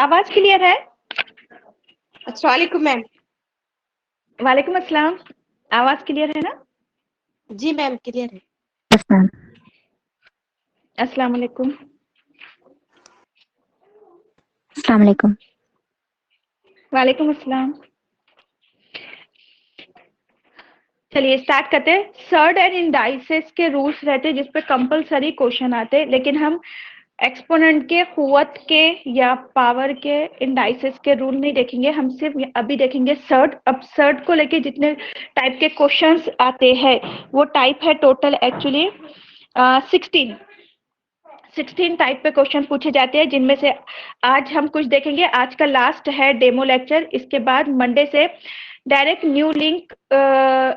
आवाज क्लियर है? अस्सलाम वालेकुम मैम। वालेकुम अस्सलाम। आवाज क्लियर है ना? जी मैम क्लियर है। Yes ma'am. अस्सलाम वालेकुम। अस्सलाम वालेकुम। वालेकुम अस्सलाम। चलिए स्टार्ट करते हैं। सर्ड एंड इंडाइसेस के रूल्स रहते हैं जिसपे कंपलसरी क्वेश्चन आते हैं, लेकिन हम एक्सपोनेंट के, कुव्वत के या पावर के इंडाइसेस के रूल नहीं देखेंगे। हम सिर्फ अभी देखेंगे सर्ड। अब सर्ड को लेके जितने टाइप के क्वेश्चंस आते हैं वो टाइप है टोटल एक्चुअली 16 टाइप पे क्वेश्चन पूछे जाते हैं, जिनमें से आज हम कुछ देखेंगे। आज का लास्ट है डेमो लेक्चर। इसके बाद मंडे से डायरेक्ट न्यू लिंक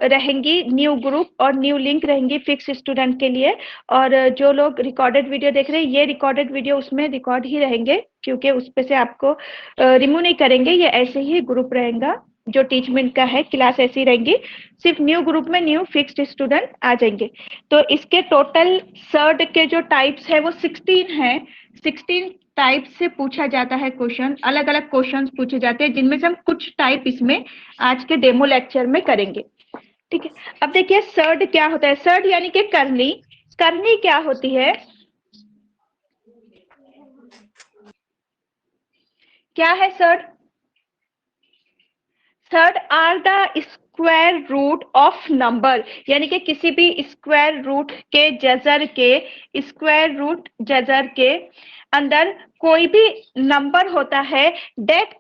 रहेंगी, न्यू ग्रुप और न्यू लिंक रहेंगी फिक्स स्टूडेंट के लिए। और जो लोग रिकॉर्डेड वीडियो देख रहे हैं, ये रिकॉर्डेड वीडियो उसमें रिकॉर्ड ही रहेंगे, क्योंकि उस पे से आपको रिमूव नहीं करेंगे। ये ऐसे ही ग्रुप रहेगा, जो टीचमेंट का है, क्लास ऐसी रहेंगी। सिर्फ न्यू ग्रुप में न्यू फिक्स्ड स्टूडेंट आ जाएंगे। तो इसके टोटल सर्ड के जो टाइप्स है वो 16 है। 16 टाइप से पूछा जाता है क्वेश्चन, अलग अलग क्वेश्चन पूछे जाते हैं, जिनमें से हम कुछ टाइप इसमें आज के डेमो लेक्चर में करेंगे। ठीक है, अब देखिए सर्ड क्या होता है। सर्ड यानी कि करनी। करनी क्या होती है? क्या है surd? Surd are the square root of number, यानी कि किसी भी स्क्वायर रूट के जजर के, स्क्वायर रूट जजर के अंदर कोई भी नंबर होता है डेट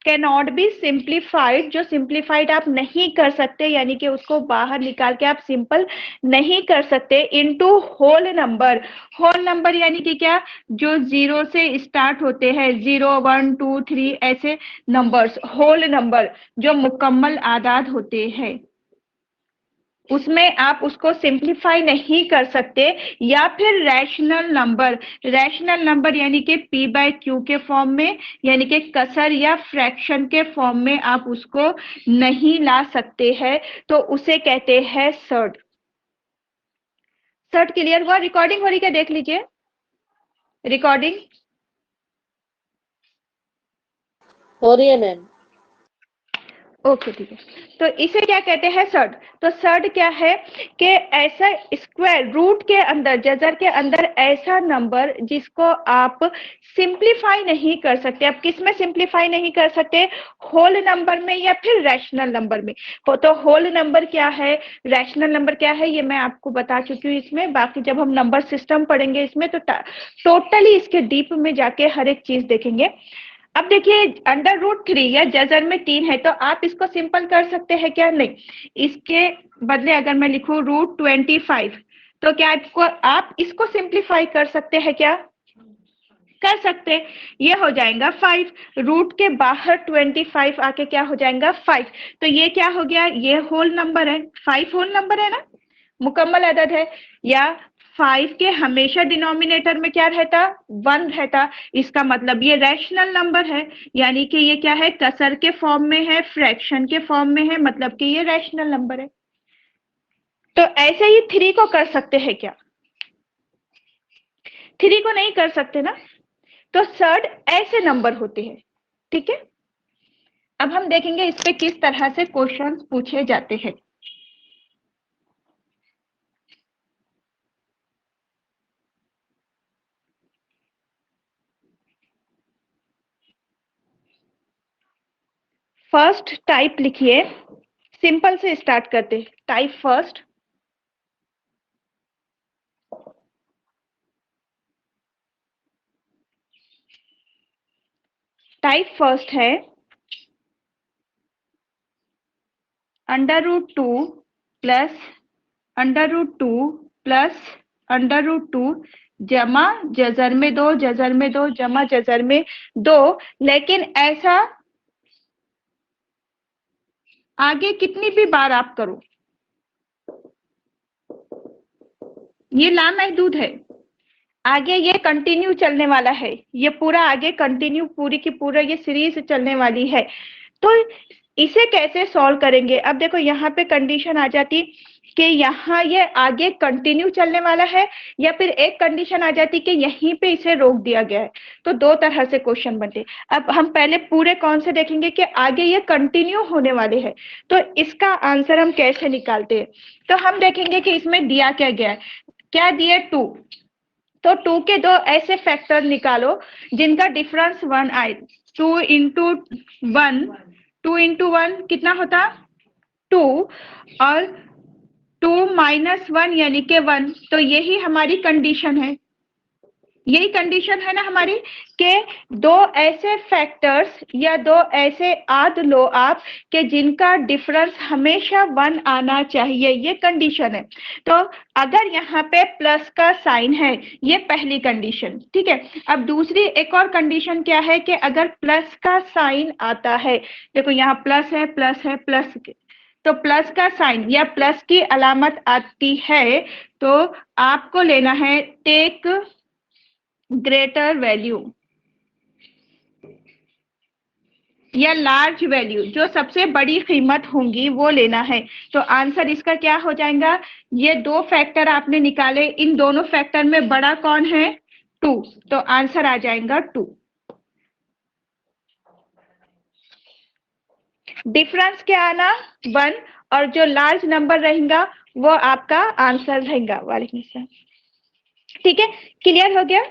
कैनॉट बी सिंप्लीफाइड, जो सिंप्लीफाइड आप नहीं कर सकते, यानी कि उसको बाहर निकाल के आप सिंपल नहीं कर सकते, into whole number. Whole number यानी कि क्या? जो जीरो से स्टार्ट होते हैं, 0 1 2 3 ऐसे नंबर्स, होल नंबर जो मुकम्मल आदाद होते हैं, उसमें आप उसको सिंप्लीफाई नहीं कर सकते। या फिर रैशनल नंबर। रैशनल नंबर यानी कि p बाय क्यू के फॉर्म में, यानी कि कसर या फ्रैक्शन के फॉर्म में आप उसको नहीं ला सकते हैं, तो उसे कहते हैं सर्ड। सर्ड क्लियर हुआ? रिकॉर्डिंग हो रही क्या? देख लीजिए रिकॉर्डिंग। हो रही है मैम। ओके ठीक है, तो इसे क्या कहते हैं? सर्ड। तो सर्ड क्या है कि ऐसा स्क्वायर रूट के अंदर, जजर के अंदर ऐसा नंबर जिसको आप सिंप्लीफाई नहीं कर सकते। आप किस में सिंप्लीफाई नहीं कर सकते? होल नंबर में या फिर रैशनल नंबर में। तो होल नंबर क्या है, रैशनल नंबर क्या है, ये मैं आपको बता चुकी हूँ इसमें। बाकी जब हम नंबर सिस्टम पढ़ेंगे इसमें तो टोटली इसके डीप में जाके हर एक चीज देखेंगे। अब देखिए √3 या जजर में 3 है, तो आप इसको सिंपल कर सकते हैं क्या? नहीं। इसके बदले अगर मैं लिखूं √25, तो क्या आप इसको सिंप्लीफाई कर सकते हैं क्या? कर सकते। ये हो जाएगा 5। रूट के बाहर 25 आके क्या हो जाएगा? 5। तो ये क्या हो गया? ये होल नंबर है, 5 होल नंबर है ना, मुकम्मल अदद है। या 5 के हमेशा डिनोमिनेटर में क्या रहता? 1 रहता। इसका मतलब ये रैशनल नंबर है, यानी कि ये क्या है? कसर के फॉर्म में है, फ्रैक्शन के फॉर्म में है, मतलब कि ये रैशनल नंबर है। तो ऐसे ही 3 को कर सकते हैं क्या? 3 को नहीं कर सकते ना। तो सर्ड ऐसे नंबर होते हैं। ठीक है, अब हम देखेंगे इस पे किस तरह से क्वेश्चंस पूछे जाते हैं। फर्स्ट टाइप लिखिए, सिंपल से स्टार्ट करते हैं। टाइप फर्स्ट, टाइप फर्स्ट है √2 प्लस √2 प्लस √2 जमा जजर में 2, जजर में 2 जमा जजर में 2। लेकिन ऐसा आगे कितनी भी बार आप करो, ये लामहदूद है। आगे ये कंटिन्यू चलने वाला है, ये पूरा आगे कंटिन्यू, पूरी की पूरा ये सीरीज चलने वाली है। तो इसे कैसे सॉल्व करेंगे? अब देखो यहाँ पे कंडीशन आ जाती कि यहाँ ये आगे कंटिन्यू चलने वाला है या फिर एक कंडीशन आ जाती कि यहीं पे इसे रोक दिया गया है। तो दो तरह से क्वेश्चन बनते। अब हम पहले पूरे कौन से देखेंगे कि आगे ये कंटिन्यू होने वाले हैं, तो इसका आंसर हम कैसे निकालते हैं। तो हम देखेंगे कि इसमें दिया क्या गया है। क्या दिए 2, तो 2 के दो ऐसे फैक्टर निकालो जिनका डिफरेंस 1 आए। 2 इंटू 1, 2 इंटू 1 कितना होता 2, और 2 माइनस 1 यानी के 1। तो यही हमारी कंडीशन है, यही कंडीशन है ना हमारी, के दो ऐसे फैक्टर्स या दो ऐसे आद लो आप के जिनका डिफरेंस हमेशा 1 आना चाहिए, ये कंडीशन है। तो अगर यहाँ पे प्लस का साइन है, ये पहली कंडीशन, ठीक है। अब दूसरी एक और कंडीशन क्या है कि अगर प्लस का साइन आता है, देखो यहाँ प्लस है, प्लस है, प्लस, तो प्लस का साइन या प्लस की अलामत आती है तो आपको लेना है टेक ग्रेटर वैल्यू या लार्ज वैल्यू, जो सबसे बड़ी कीमत होंगी वो लेना है। तो आंसर इसका क्या हो जाएगा, ये दो फैक्टर आपने निकाले, इन दोनों फैक्टर में बड़ा कौन है 2, तो आंसर आ जाएगा 2। डिफरेंस क्या आना 1, और जो लार्ज नंबर रहेगा वो आपका आंसर रहेगा। वालेकुम सलाम। ठीक है, क्लियर हो गया।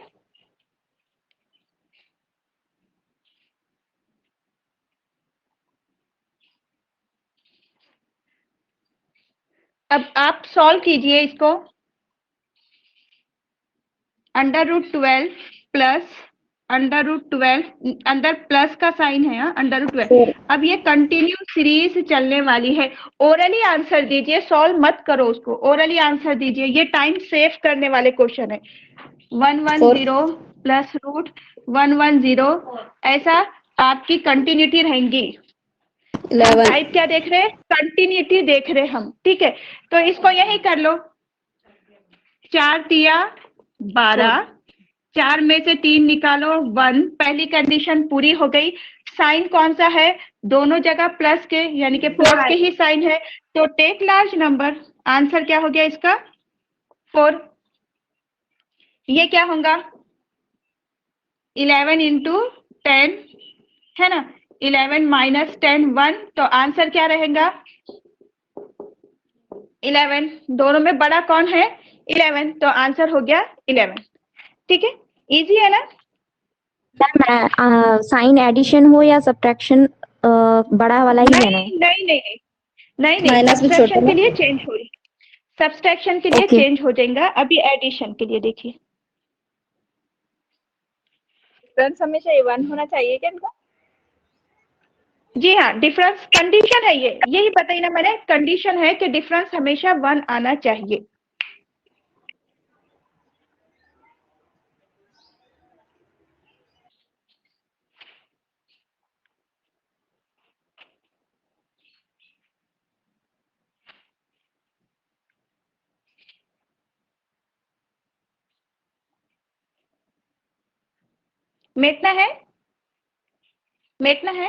अब आप सॉल्व कीजिए इसको। √12 प्लस √12, अंदर प्लस का साइन है, √12। अब ये कंटिन्यू सीरीज चलने वाली है। ओरली आंसर दीजिए, सॉल्व मत करो उसको, ओरली आंसर दीजिए, ये टाइम सेव करने वाले क्वेश्चन है। 110 प्लस √110, ऐसा आपकी कंटिन्यूटी रहेंगी। टाइप क्या देख रहे हैं, कंटिन्यूटी देख रहे हम, ठीक है। तो इसको यही कर लो, 4 तिया 12, 4 में से 3 निकालो 1, पहली कंडीशन पूरी हो गई। साइन कौन सा है, दोनों जगह प्लस के यानी कि प्लस के ही साइन है, तो टेक लार्ज नंबर। आंसर क्या हो गया इसका 4। ये क्या होगा 11 इंटू 10 है ना, 11 माइनस 10 1, तो आंसर क्या रहेगा 11। दोनों में बड़ा कौन है 11, तो आंसर हो गया 11। ठीक है, इजी है ना। मैम साइन एडिशन हो या सब्ट्रैक्शन बड़ा वाला ही लेना है? नहीं, माइनस भी छोटा सब्ट्रैक्शन ना? के लिए चेंज हो रही, सब्ट्रैक्शन के लिए Okay. चेंज हो जाएगा। अभी एडिशन के लिए देखिए, डिफरेंस हमेशा A1 होना चाहिए क्या इनका? जी हाँ, डिफरेंस कंडीशन है, ये यही बताई ना मैंने, कंडीशन है कि डिफरेंस हमेशा 1 आना चाहिए। मेटना है, मेटना है।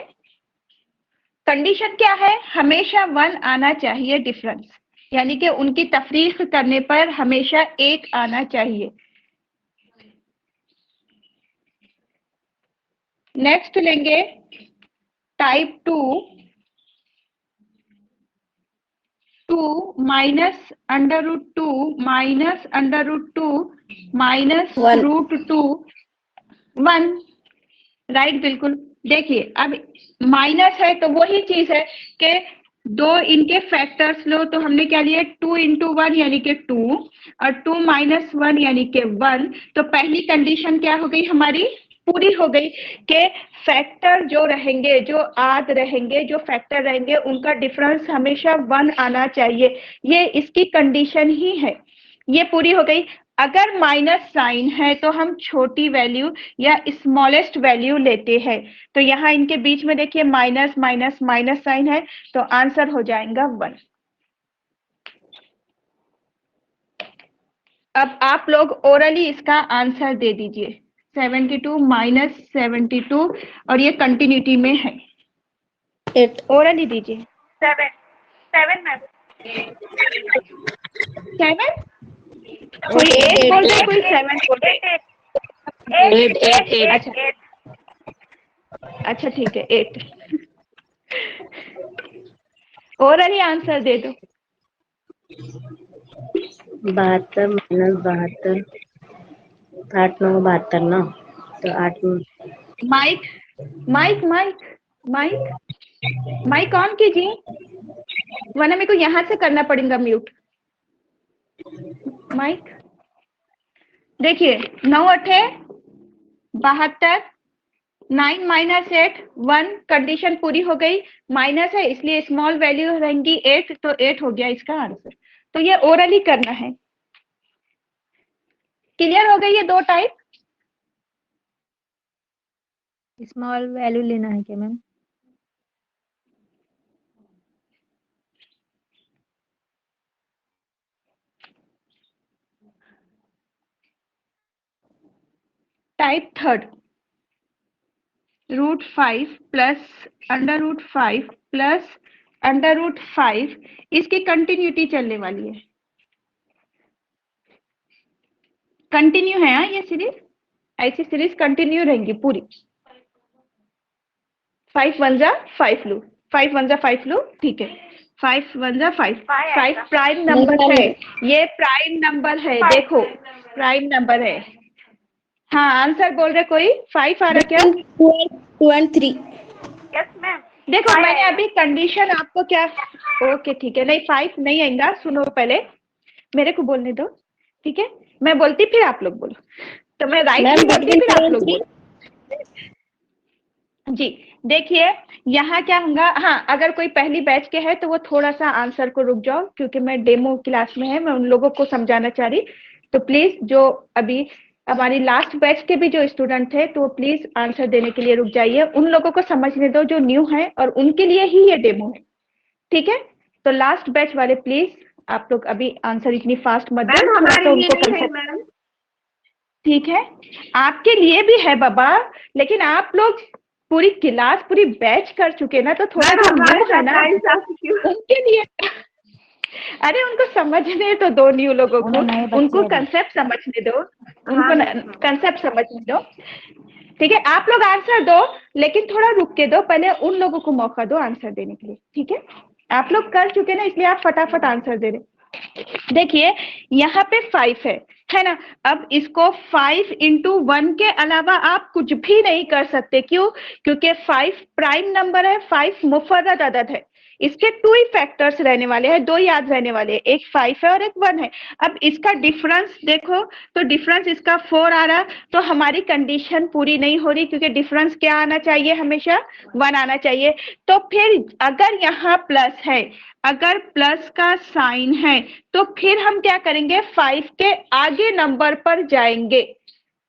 कंडीशन क्या है, हमेशा 1 आना चाहिए डिफरेंस, यानी कि उनकी तफरीक करने पर हमेशा 1 आना चाहिए। नेक्स्ट लेंगे type 2 minus √2 minus √2 minus √2 1, right, बिल्कुल। देखिए अब माइनस है तो वही चीज है कि दो इनके फैक्टर्स लो, तो हमने क्या लिया 2 इंटू 1 यानी कि 2, और 2 माइनस 1 यानी कि 1। तो पहली कंडीशन क्या हो गई हमारी, पूरी हो गई कि फैक्टर जो रहेंगे, जो आद रहेंगे, जो फैक्टर रहेंगे, उनका डिफरेंस हमेशा 1 आना चाहिए। ये इसकी कंडीशन ही है, ये पूरी हो गई। अगर माइनस साइन है तो हम छोटी वैल्यू या स्मॉलेस्ट वैल्यू लेते हैं। तो यहाँ इनके बीच में देखिए माइनस माइनस माइनस साइन है, तो आंसर हो जाएगा 1। अब आप लोग ओरली इसका आंसर दे दीजिए, 72 माइनस 72, और ये कंटिन्यूटी में है, 8 ओरली दीजिए। 7 मैम। 7, कोई 8 बोल रहे, कोई 7 बोल रहे। 8 अच्छा अच्छा ठीक है 8। और अरे आंसर दे दो। 72 माइनस 72, 8 9 72 ना, तो 8 mic mic mic mic mic on कीजिए, वरना मेरे को यहाँ से करना पड़ेगा म्यूट माइक। देखिए 9 8 72, 9 माइनस 8 1, कंडीशन पूरी हो गई, माइनस है इसलिए स्मॉल वैल्यू रहेंगी 8, तो 8 हो गया इसका आंसर। तो ये ओरली करना है। क्लियर हो गई ये दो टाइप। स्मॉल वैल्यू लेना है क्या ma'am? Type third, √5 plus √5 plus √5, इसकी कंटिन्यूटी चलने वाली है, कंटिन्यू है। हाँ ये सीरीज, ऐसी सीरीज कंटिन्यू रहेंगी पूरी। 5 1 जा 5 लो, 5 1 जा 5 लो, ठीक है। 5 1 जा 5, 5 प्राइम नंबर है, ये प्राइम नंबर है, देखो प्राइम नंबर है। हाँ आंसर बोल रहे कोई, 5 आ रहा क्या? 2 and 3। Yes ma'am. देखो मैंने अभी कंडीशन आपको क्या, ओके ठीक है, नहीं 5 नहीं आएगा, सुनो पहले मेरे को बोलने दो, ठीक है। मैं बोलती फिर आप लोग बोलो, तो मैं राइट मैम, बोलती between फिर 2 आप and लोग 3? बोलो। जी देखिए यहाँ क्या होगा, हाँ अगर कोई पहली बैच के है तो वो थोड़ा सा आंसर को रुक जाओ, क्योंकि मैं डेमो क्लास में है, मैं उन लोगों को समझाना चाह रही। तो प्लीज जो अभी हमारी लास्ट बैच के भी जो स्टूडेंट थे, तो प्लीज आंसर देने के लिए रुक जाइए, उन लोगों को समझने दो जो न्यू है, और उनके लिए ही ये डेमो है, ठीक है। तो लास्ट बैच वाले प्लीज आप लोग अभी आंसर इतनी फास्ट मत दो, थोड़ा सा उनको कंसेप्ट, ठीक है। आपके लिए भी है बाबा, लेकिन आप लोग पूरी क्लास पूरी बैच कर चुके ना, तो थोड़ा सा न्यू है ना उनके लिए। अरे उनको समझने तो दो, न्यू लोगों को, उनको कंसेप्ट समझने दो, उनको कंसेप्ट समझने दो, ठीक है। आप लोग आंसर दो, लेकिन थोड़ा रुक के दो, पहले उन लोगों को मौका दो आंसर देने के लिए, ठीक है। आप लोग कर चुके ना, इसलिए आप फटाफट आंसर दे रहे। देखिए यहाँ पे 5 है ना। अब इसको 5 × 1 के अलावा आप कुछ भी नहीं कर सकते, क्यों? क्योंकि 5 प्राइम नंबर है, 5 मुफर्रद अदद है, इसके 2 ही फैक्टर्स रहने वाले हैं, 2 याद रहने वाले हैं, एक 5 है और एक 1 है। अब इसका डिफरेंस देखो, तो डिफरेंस इसका 4 आ रहा, तो हमारी कंडीशन पूरी नहीं हो रही, क्योंकि डिफरेंस क्या आना चाहिए, हमेशा 1 आना चाहिए। तो फिर अगर यहाँ प्लस है, अगर प्लस का साइन है, तो फिर हम क्या करेंगे, 5 के आगे नंबर पर जाएंगे,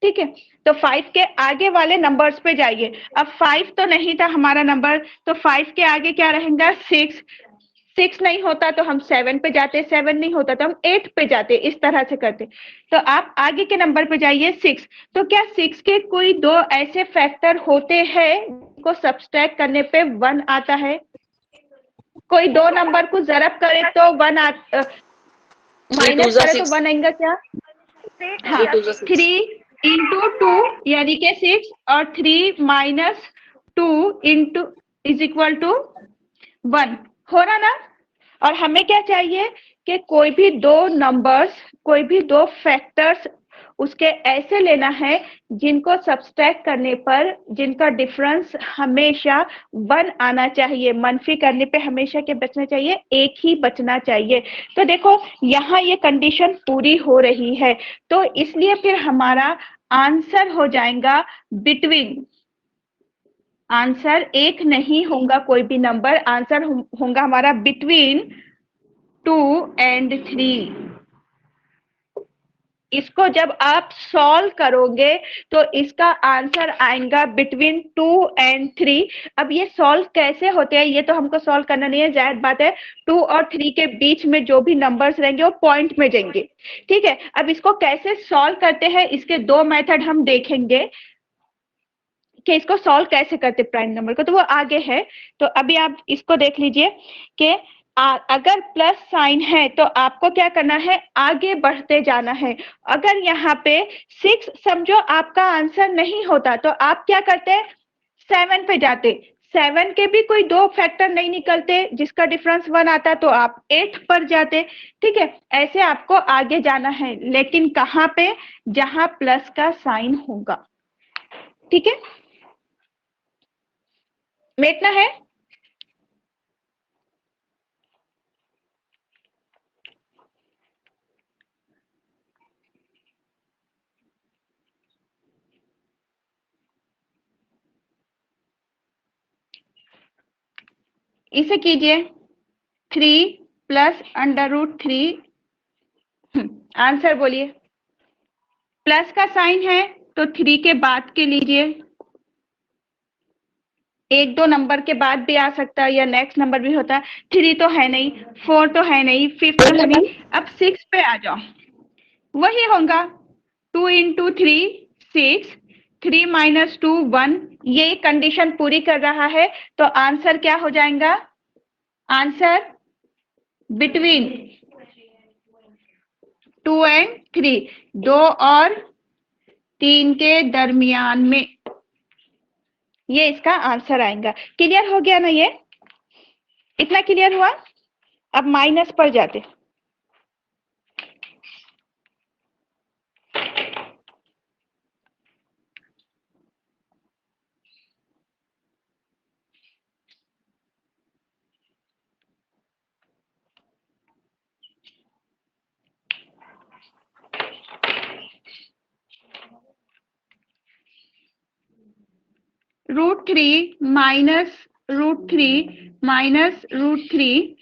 ठीक है। तो 5 के आगे वाले नंबर्स पे जाइए। अब 5 तो नहीं था हमारा नंबर, तो 5 के आगे क्या रहेगा, 6, 6 नहीं होता तो हम 7 पे जाते, 7 नहीं होता तो हम 8 पे जाते, इस तरह से करते। तो आप आगे के नंबर पे जाइए 6। तो क्या 6 के कोई 2 ऐसे फैक्टर होते हैं को सब्सट्रैक्ट करने पे 1 आता है? कोई 2 नंबर को जरब करे तो 1 माइनस करे तो 1 आएगा क्या? हाँ 3 × 2 यानी के 6, और 3 - 2 = 1 हो रहा ना। और हमें क्या चाहिए कि कोई भी 2 नंबर्स, कोई भी 2 फैक्टर्स उसके ऐसे लेना है जिनको सब्सट्रैक्ट करने पर जिनका डिफरेंस हमेशा 1 आना चाहिए, मनफी करने पे हमेशा क्या बचना चाहिए, 1 ही बचना चाहिए। तो देखो यहाँ ये कंडीशन पूरी हो रही है, तो इसलिए फिर हमारा आंसर हो जाएगा बिटवीन, आंसर 1 नहीं होगा कोई भी नंबर, आंसर होगा हमारा बिटवीन 2 and 3। इसको जब आप सॉल्व करोगे तो इसका आंसर आएगा बिटवीन 2 and 3। अब ये सॉल्व कैसे होते हैं, ये तो हमको सॉल्व करना नहीं है, जाहिर बात है 2 और 3 के बीच में जो भी नंबर्स रहेंगे वो पॉइंट में जाएंगे, ठीक है। अब इसको कैसे सॉल्व करते हैं, इसके 2 मेथड हम देखेंगे कि इसको सॉल्व कैसे करते प्राइम नंबर को, तो वो आगे है। तो अभी आप इसको देख लीजिए कि अगर प्लस साइन है तो आपको क्या करना है, आगे बढ़ते जाना है। अगर यहाँ पे 6 समझो आपका आंसर नहीं होता तो आप क्या करते, 7 पे जाते। 7 के भी कोई दो फैक्टर नहीं निकलते जिसका डिफरेंस 1 आता तो आप 8 पर जाते। ठीक है, ऐसे आपको आगे जाना है, लेकिन कहाँ पे, जहां प्लस का साइन होगा। ठीक है, मेटना है। इसे कीजिए 3 प्लस √3। आंसर बोलिए। प्लस का साइन है तो 3 के बाद के लीजिए, एक दो नंबर के बाद भी आ सकता है या नेक्स्ट नंबर भी होता है। 3 तो है नहीं, 4 तो है नहीं, 5 तो है नहीं। अब 6 पे आ जाओ, वही होगा 2 × 3 6, 3 - 2 1। ये कंडीशन पूरी कर रहा है तो आंसर क्या हो जाएगा, आंसर बिटवीन 2 और 3, 2 और 3 के दरमियान में, ये इसका आंसर आएगा। क्लियर हो गया ना, ये इतना क्लियर हुआ। अब माइनस पर जाते। √3 माइनस √3 माइनस √3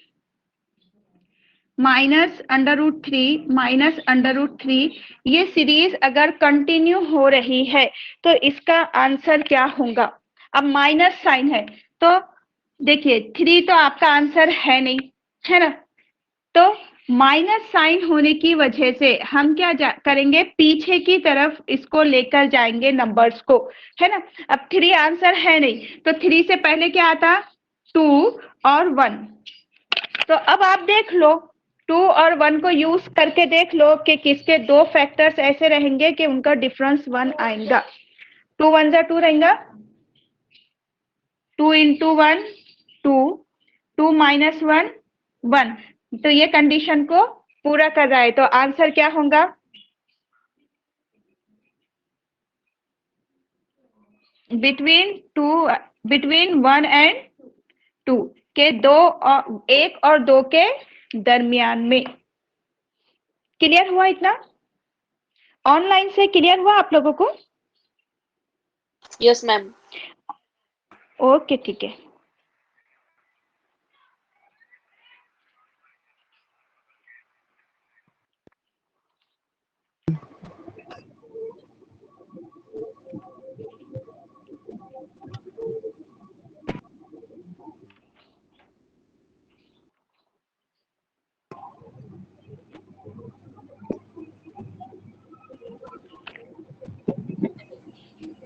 माइनस √3 माइनस √3, ये सीरीज अगर कंटिन्यू हो रही है तो इसका आंसर क्या होगा। अब माइनस साइन है तो देखिए 3 तो आपका आंसर है नहीं, है ना, तो माइनस साइन होने की वजह से हम क्या करेंगे, पीछे की तरफ इसको लेकर जाएंगे नंबर्स को, है ना। अब 3 आंसर है नहीं तो 3 से पहले क्या आता, 2 और 1। तो अब आप देख लो 2 और 1 को यूज करके देख लो कि किसके दो फैक्टर्स ऐसे रहेंगे कि उनका डिफरेंस 1 आएगा। 2 1 जा 2 रहेगा, 2 × 1 2, 2 - 1 1। तो ये कंडीशन को पूरा कर रहा है तो आंसर क्या होगा, बिटवीन 1 और 2 के दो और 1 और 2 के दरमियान में। क्लियर हुआ इतना, ऑनलाइन से क्लियर हुआ आप लोगों को। Yes ma'am. ओके ठीक है।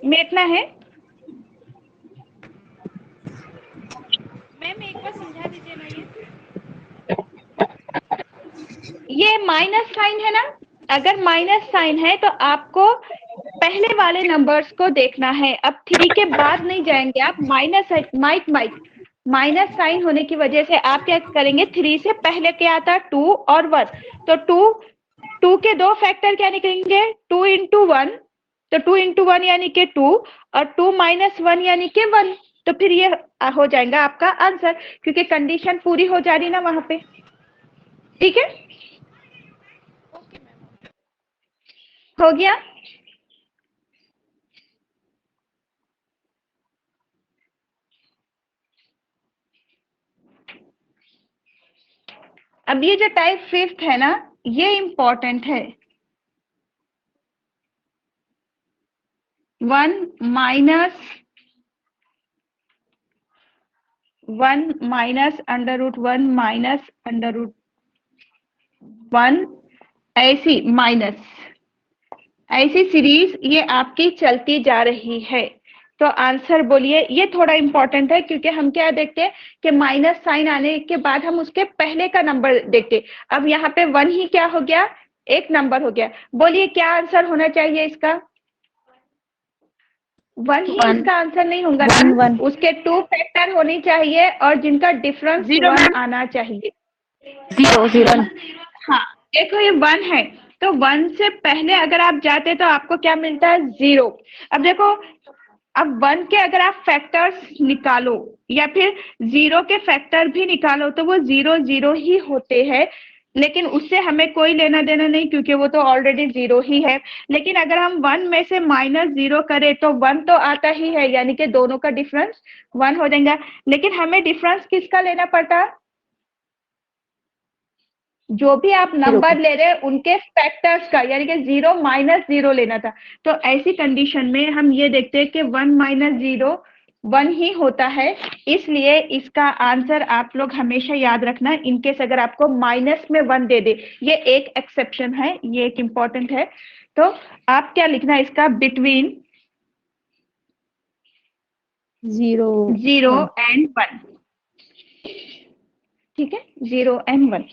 मेटना है। मैम एक बार समझा दीजिए ना, ये माइनस साइन है ना। अगर माइनस साइन है तो आपको पहले वाले नंबर्स को देखना है। अब 3 के बाद नहीं जाएंगे आप, माइनस साइन होने की वजह से आप क्या करेंगे, 3 से पहले क्या आता, 2 और 1। तो 2 के दो फैक्टर क्या निकलेंगे, 2 × 1, तो 2 × 1 यानी कि 2 और 2 - 1 यानी कि 1। तो फिर ये हो जाएगा आपका आंसर, क्योंकि कंडीशन पूरी हो जा रही ना वहां पे। ठीक है, हो गया। अब ये जो टाइप 5th है ना, ये इंपॉर्टेंट है। 1 - 1 -√1 -√1, ऐसी माइनस, ऐसी सीरीज ये आपकी चलती जा रही है। तो आंसर बोलिए। ये थोड़ा इंपॉर्टेंट है क्योंकि हम क्या देखते हैं कि माइनस साइन आने के बाद हम उसके पहले का नंबर देखते। अब यहाँ पे 1 ही क्या हो गया, एक नंबर हो गया। बोलिए क्या आंसर होना चाहिए इसका? 1 ही One. इसका आंसर नहीं होगा One, ना, one. उसके 2 फैक्टर होनी चाहिए और जिनका डिफरेंस 1 आना चाहिए। 0, 0. हाँ देखो ये 1 है, तो 1 से पहले अगर आप जाते तो आपको क्या मिलता है, 0। अब देखो, अब 1 के अगर आप फैक्टर्स निकालो या फिर 0 के फैक्टर भी निकालो तो वो 0 0 ही होते हैं, लेकिन उससे हमें कोई लेना देना नहीं क्योंकि वो तो ऑलरेडी 0 ही है। लेकिन अगर हम 1 में से -0 करें तो 1 तो आता ही है, यानी कि दोनों का डिफरेंस 1 हो जाएगा। लेकिन हमें डिफरेंस किसका लेना पड़ता? जो भी आप नंबर ले रहे हैं उनके फैक्टर्स का, यानी कि 0 -0 लेना था। तो ऐसी कंडीशन में हम ये देखते हैं कि 1 - 0 1 ही होता है, इसलिए इसका आंसर आप लोग हमेशा याद रखना। इनकेस अगर आपको माइनस में 1 दे दे, ये एक एक्सेप्शन है, ये एक इंपॉर्टेंट है। तो आप क्या लिखना है इसका, बिटवीन 0, 0 1. एंड 1। ठीक है, 0 एंड 1।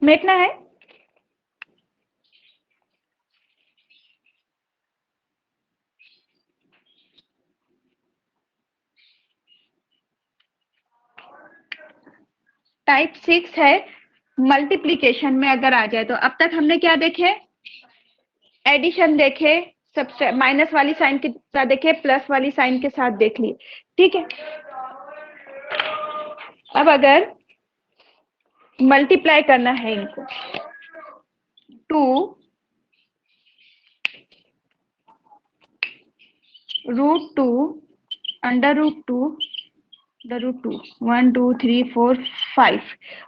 मिटना है। टाइप 6 है, मल्टीप्लीकेशन में अगर आ जाए तो। अब तक हमने क्या देखे, एडिशन देखे, सबसे माइनस वाली साइन के साथ देखे, प्लस वाली साइन के साथ देख लिए। ठीक है, अब अगर मल्टीप्लाई करना है इनको, 2 √2 √2 √2 1 2 3 4 5,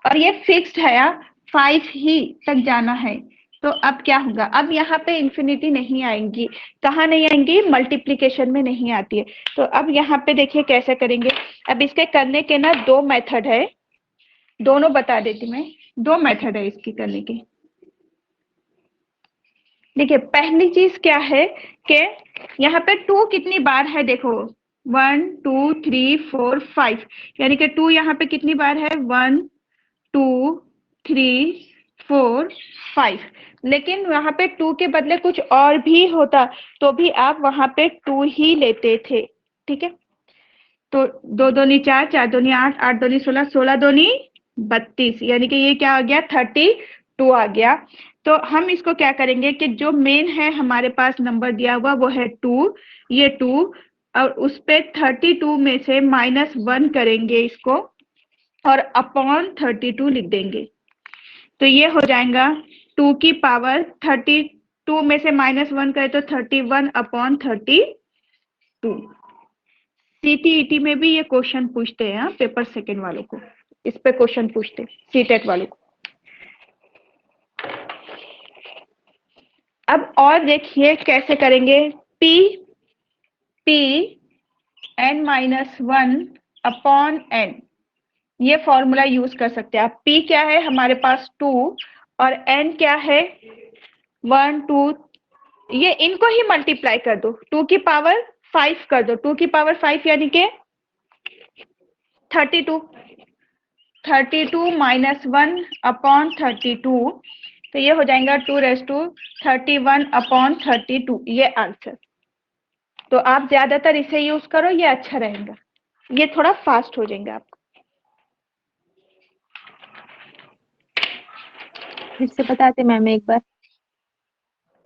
और ये फिक्स्ड है यार, 5 ही तक जाना है। तो अब क्या होगा, अब यहाँ पे इंफिनिटी नहीं आएंगी। कहाँ नहीं आएंगी, मल्टीप्लीकेशन में नहीं आती है। तो अब यहाँ पे देखिए कैसे करेंगे। अब इसके करने के ना 2 मेथड है, दोनों बता देती मैं। 2 मेथड है इसकी करने की। देखिए पहली चीज क्या है कि यहाँ पे 2 कितनी बार है, देखो 1 2 3 4 5, यानी कि 2 यहाँ पे कितनी बार है, 1 2 3 4 5। लेकिन वहां पे 2 के बदले कुछ और भी होता तो भी आप वहां पे 2 ही लेते थे। ठीक है, तो 2 दूनी 4, 4 दूनी 8, 8 दूनी 16, 16 दूनी 32, यानी कि ये क्या आ गया, 32 आ गया। तो हम इसको क्या करेंगे कि जो मेन है हमारे पास नंबर दिया हुआ वो है 2, ये 2, और उस पे 32 में से -1 करेंगे इसको और अपॉन 32 लिख देंगे। तो ये हो जाएगा 2 की पावर 32 में से -1 करें तो 31/32। सीटीईटी में भी ये क्वेश्चन पूछते हैं, हाँ, पेपर सेकंड वालों को इस पे क्वेश्चन पूछते हैं, सीटेट वालों को। अब और देखिए कैसे करेंगे, p n-1/n, ये फॉर्मूला यूज कर सकते हैं आप। p क्या है हमारे पास 2 और n क्या है 1 2, ये इनको ही मल्टीप्लाई कर दो, 2 की पावर 5 कर दो, 2 की पावर 5 यानी कि 32, 32 -1/32, तो ये हो जाएगा 2⁻31/32, ये आंसर। तो आप ज्यादातर इसे यूज करो, ये अच्छा रहेगा, ये थोड़ा फास्ट हो जाएंगे आप। फिर से बताते मैम एक बार.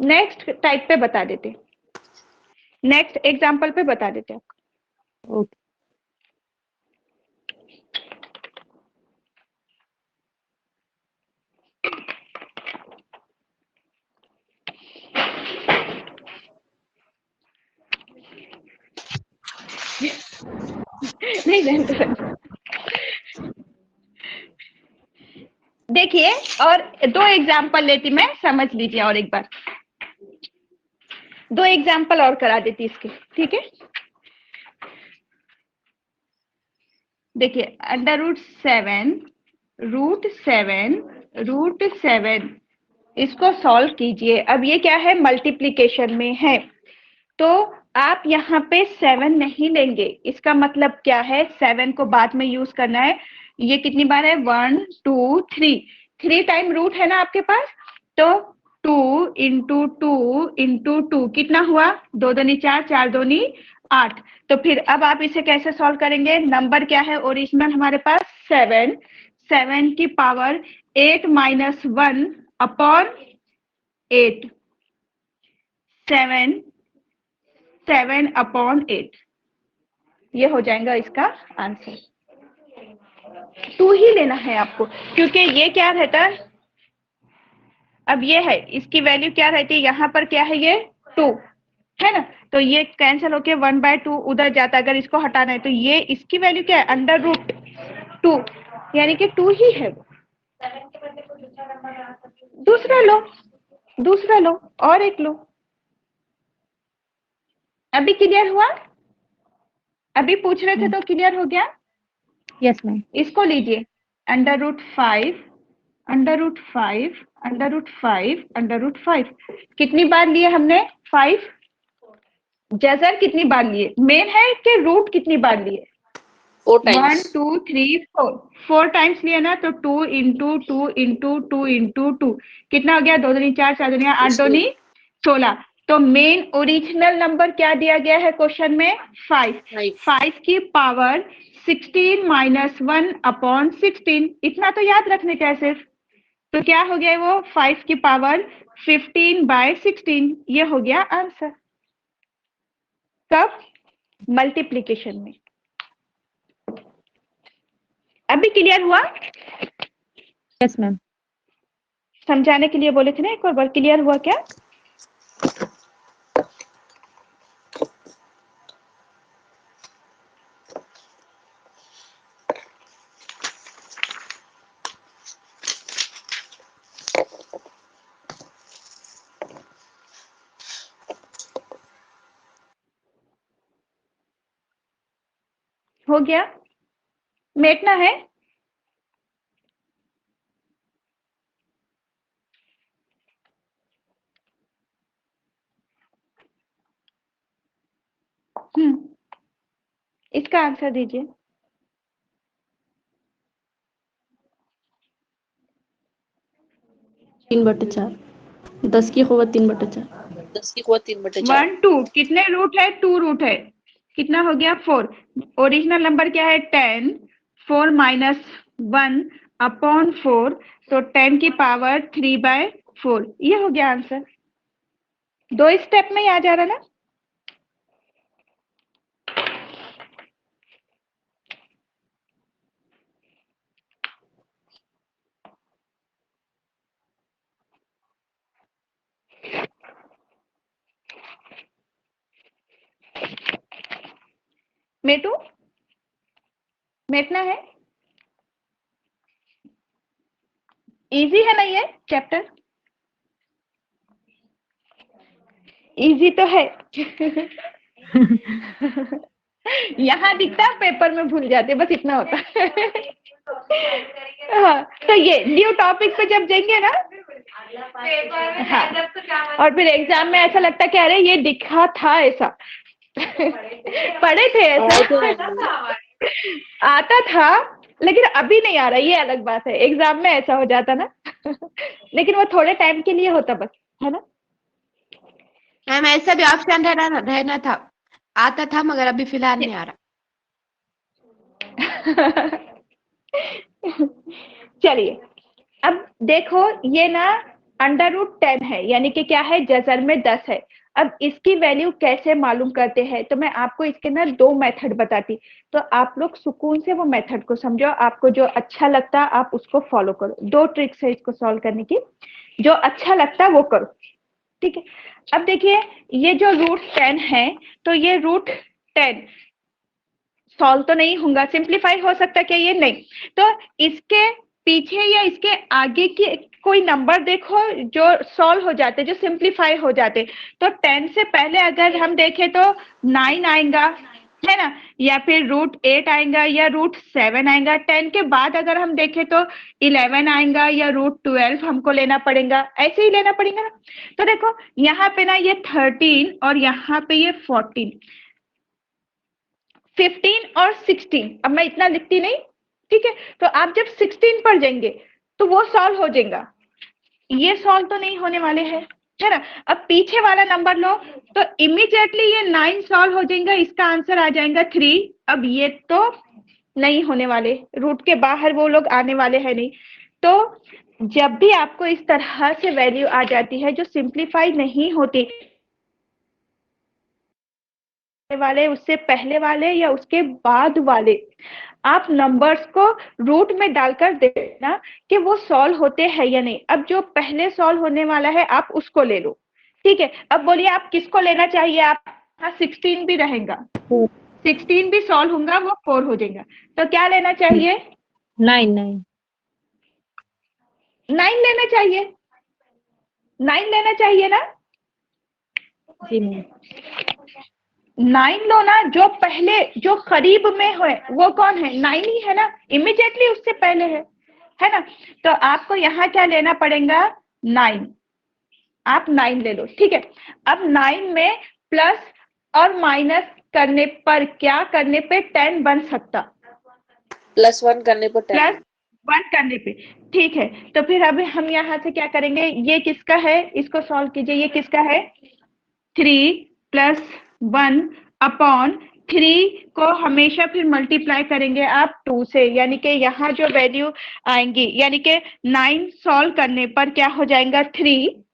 नेक्स्ट टाइप पे बता देते, नेक्स्ट एग्जाम्पल पे बता देते आप। ओके. नहीं नहीं देखिए, और 2 एग्जाम्पल लेती मैं, समझ लीजिए और एक बार 2 एग्जाम्पल और करा देती इसके, ठीक है। देखिए √7 इसको सॉल्व कीजिए। अब ये क्या है, मल्टीप्लीकेशन में है, तो आप यहाँ पे 7 नहीं लेंगे। इसका मतलब क्या है, 7 को बाद में यूज करना है। ये कितनी बार है, 1 2 3 टाइम रूट है ना आपके पास, तो 2 इंटू 2 इंटू 2 कितना हुआ, 2 दूनी 4, 4 दूनी 8। तो फिर अब आप इसे कैसे सॉल्व करेंगे, नंबर क्या है ओरिजिनल हमारे पास 7, 7 की पावर 8 माइनस 1 अपॉन 8, 7 अपॉन 8, ये हो जाएगा इसका आंसर। 2 ही लेना है आपको, क्योंकि ये क्या रहता है, अब ये है, इसकी वैल्यू क्या रहती है, यहाँ पर क्या है, ये 2 है ना, तो ये कैंसिल होके 1/2 उधर जाता है। अगर इसको हटाना है तो ये इसकी वैल्यू क्या है, √2, यानी कि 2 ही है वो। दूसरा लो और एक लो। अभी क्लियर हुआ, अभी पूछ रहे थे तो क्लियर हो गया। Yes ma'am. इसको लीजिए √5 कितनी बार लिए हमने, 5। जजर कितनी बार लिए, मेन है कि रूट कितनी बार लिए, 4 1 times. 2 3 4 टाइम्स लिए ना, तो 2 इंटू 2 इंटू 2 इंटू 2 कितना हो गया, 2 दूनी 4, 4 दूनी 8, 2 दूनी 16। तो मेन ओरिजिनल नंबर क्या दिया गया है क्वेश्चन में, 5। 5 की पावर 16 माइनस 1 अपॉन 16, इतना तो याद रखने का है सिर्फ। तो क्या हो गया वो, 5 की पावर 15/16, ये हो गया आंसर। कब, मल्टीप्लीकेशन में। अभी क्लियर हुआ, यस मैम। समझाने के लिए बोले थे ना एक और बार, क्लियर हुआ क्या। हो गया, मेटना है। इसका आंसर दीजिए। 3/4, 10 की क़ुव्वत 3/4। 10 की क़ुव्वत 3/4। 1 2 कितने रूट है, 2 रूट है, कितना हो गया 4। ओरिजिनल नंबर क्या है 10, 4 माइनस 1 अपॉन 4, तो 10 की पावर 3/4, ये हो गया आंसर। 2 स्टेप में ही आ जा रहा ना। मेटू, मेटना है, इजी है ना ये चैप्टर, इजी तो है यहाँ दिखता है, पेपर में भूल जाते, बस इतना होता है हाँ, तो ये न्यू टॉपिक पे जब जाएंगे ना, हाँ, और फिर एग्जाम में ऐसा लगता है कि अरे ये दिखा था ऐसा पढ़े थे ऐसा आता था, लेकिन अभी नहीं आ रहा, ये अलग बात है। एग्जाम में ऐसा हो जाता ना लेकिन वो थोड़े टाइम के लिए होता बस, है ना। मैम ऐसा भी ऑप्शन रहना था, आता था, मगर अभी फिलहाल नहीं आ रहा। चलिए, अब देखो ये ना √10 है, यानी कि क्या है, जजर में 10 है। अब इसकी वैल्यू कैसे मालूम करते हैं, तो मैं आपको इसके ना 2 मेथड बताती, तो आप लोग सुकून से वो मेथड को समझो, आपको जो अच्छा लगता आप उसको फॉलो करो। 2 ट्रिक्स है इसको सॉल्व करने की, जो अच्छा लगता वो करो, ठीक है। अब देखिए ये जो √10 है, तो ये √10 सॉल्व तो नहीं होगा, सिंप्लीफाई हो सकता क्या ये? नहीं। तो इसके पीछे या इसके आगे की कोई नंबर देखो जो सॉल्व हो जाते, जो सिंप्लीफाई हो जाते। तो 10 से पहले अगर हम देखें तो 9 आएगा, है ना, या फिर √8 आएगा या √7 आएगा। 10 के बाद अगर हम देखें तो 11 आएगा या √12 हमको लेना पड़ेगा, ऐसे ही लेना पड़ेगा ना। तो देखो यहाँ पे ना ये 13 और यहाँ पे ये 14, 15 और 16। अब मैं इतना लिखती नहीं, ठीक है। तो आप जब 16 पर जाएंगे तो वो सॉल्व हो जाएगा, ये सॉल्व तो नहीं होने वाले हैं, है ना। अब पीछे वाला नंबर लो तो इमीडिएटली ये 9 सॉल्व हो जाएगा, इसका आंसर आ जाएगा 3। अब ये तो नहीं होने वाले, रूट के बाहर वो लोग आने वाले हैं नहीं। तो जब भी आपको इस तरह से वैल्यू आ जाती है जो सिंप्लीफाई नहीं होती वाले, उससे पहले वाले या उसके बाद वाले, आप नंबर्स को रूट में डालकर देखना कि वो सॉल्व होते हैं या नहीं। अब जो पहले सॉल्व होने वाला है आप उसको ले लो, ठीक है। अब बोलिए आप किसको लेना चाहिए? आप, हाँ 16 भी रहेगा, 16 भी सॉल्व होगा, वो 4 हो जाएगा। तो क्या लेना चाहिए? 9 9 लेना चाहिए, 9 लेना चाहिए ना। जी मैम। 9 लो ना, जो पहले जो करीब में है वो कौन है? 9 ही है ना, इमीडिएटली उससे पहले है ना। तो आपको यहाँ क्या लेना पड़ेगा? 9। आप 9 ले लो, ठीक है। अब 9 में प्लस और माइनस करने पर, क्या करने पे 10 बन सकता? +1 करने पर 10। +1 करने पे, ठीक है। तो फिर अब हम यहाँ से क्या करेंगे? ये किसका है? इसको सॉल्व कीजिए। ये किसका है? 3 + 1 अपॉन 3 को हमेशा फिर मल्टीप्लाई करेंगे आप 2 से, यानी कि यहाँ जो वैल्यू आएंगी, यानी कि 9 सॉल्व करने पर क्या हो जाएगा? 3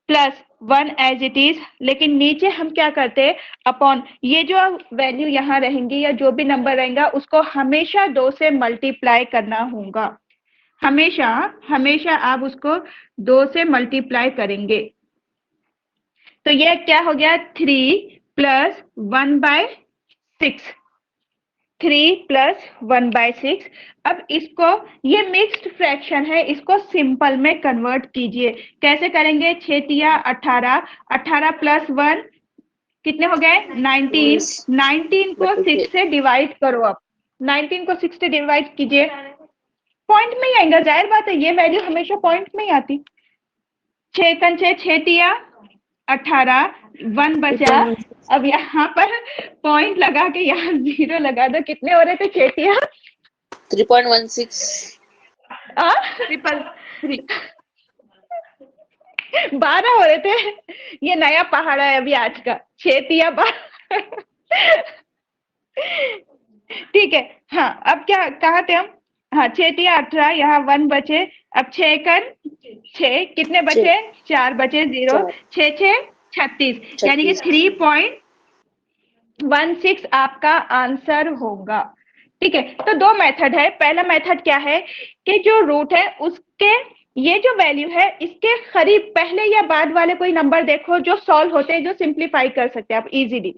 + 1 एज इट इज। लेकिन नीचे हम क्या करते हैं? अपॉन, ये जो वैल्यू यहाँ रहेंगी या जो भी नंबर रहेगा उसको हमेशा 2 से मल्टीप्लाई करना होगा, हमेशा हमेशा आप उसको 2 से मल्टीप्लाई करेंगे। तो ये क्या हो गया? 3 + 1/6, 3 + 1/6। अब इसको, ये मिक्स्ड फ्रैक्शन है, इसको सिंपल में कन्वर्ट कीजिए। कैसे करेंगे? 6 तिया 18, 18 + 1 कितने हो गए? 19। 19 को 6 से डिवाइड करो। अब 19 को 6 से डिवाइड कीजिए, पॉइंट में ही आएगा, जाहिर बात है ये वैल्यू हमेशा पॉइंट में ही आती। 6 × 6 6 तिया 18, 1 बचा। अब यहाँ पर पॉइंट लगा के यहाँ 0 लगा दो, कितने हो रहे थे? 6 तिया 3.16। 12 हो रहे थे। ये नया पहाड़ा है अभी आज का, 6 तिया 12। ठीक है। हाँ अब क्या कहा थे हम? हाँ 6 तिया 18, यहाँ 1 बचे। अब 6 कर 6 कितने बचे? 4 बचे, 0, 6 6 36, यानी कि 3.16 आपका आंसर होगा, ठीक है। तो दो मेथड है। पहला मेथड क्या है कि जो रूट है उसके, ये जो वैल्यू है इसके करीब पहले या बाद वाले कोई नंबर देखो जो सॉल्व होते हैं, जो सिंप्लीफाई कर सकते हैं आप इजीली,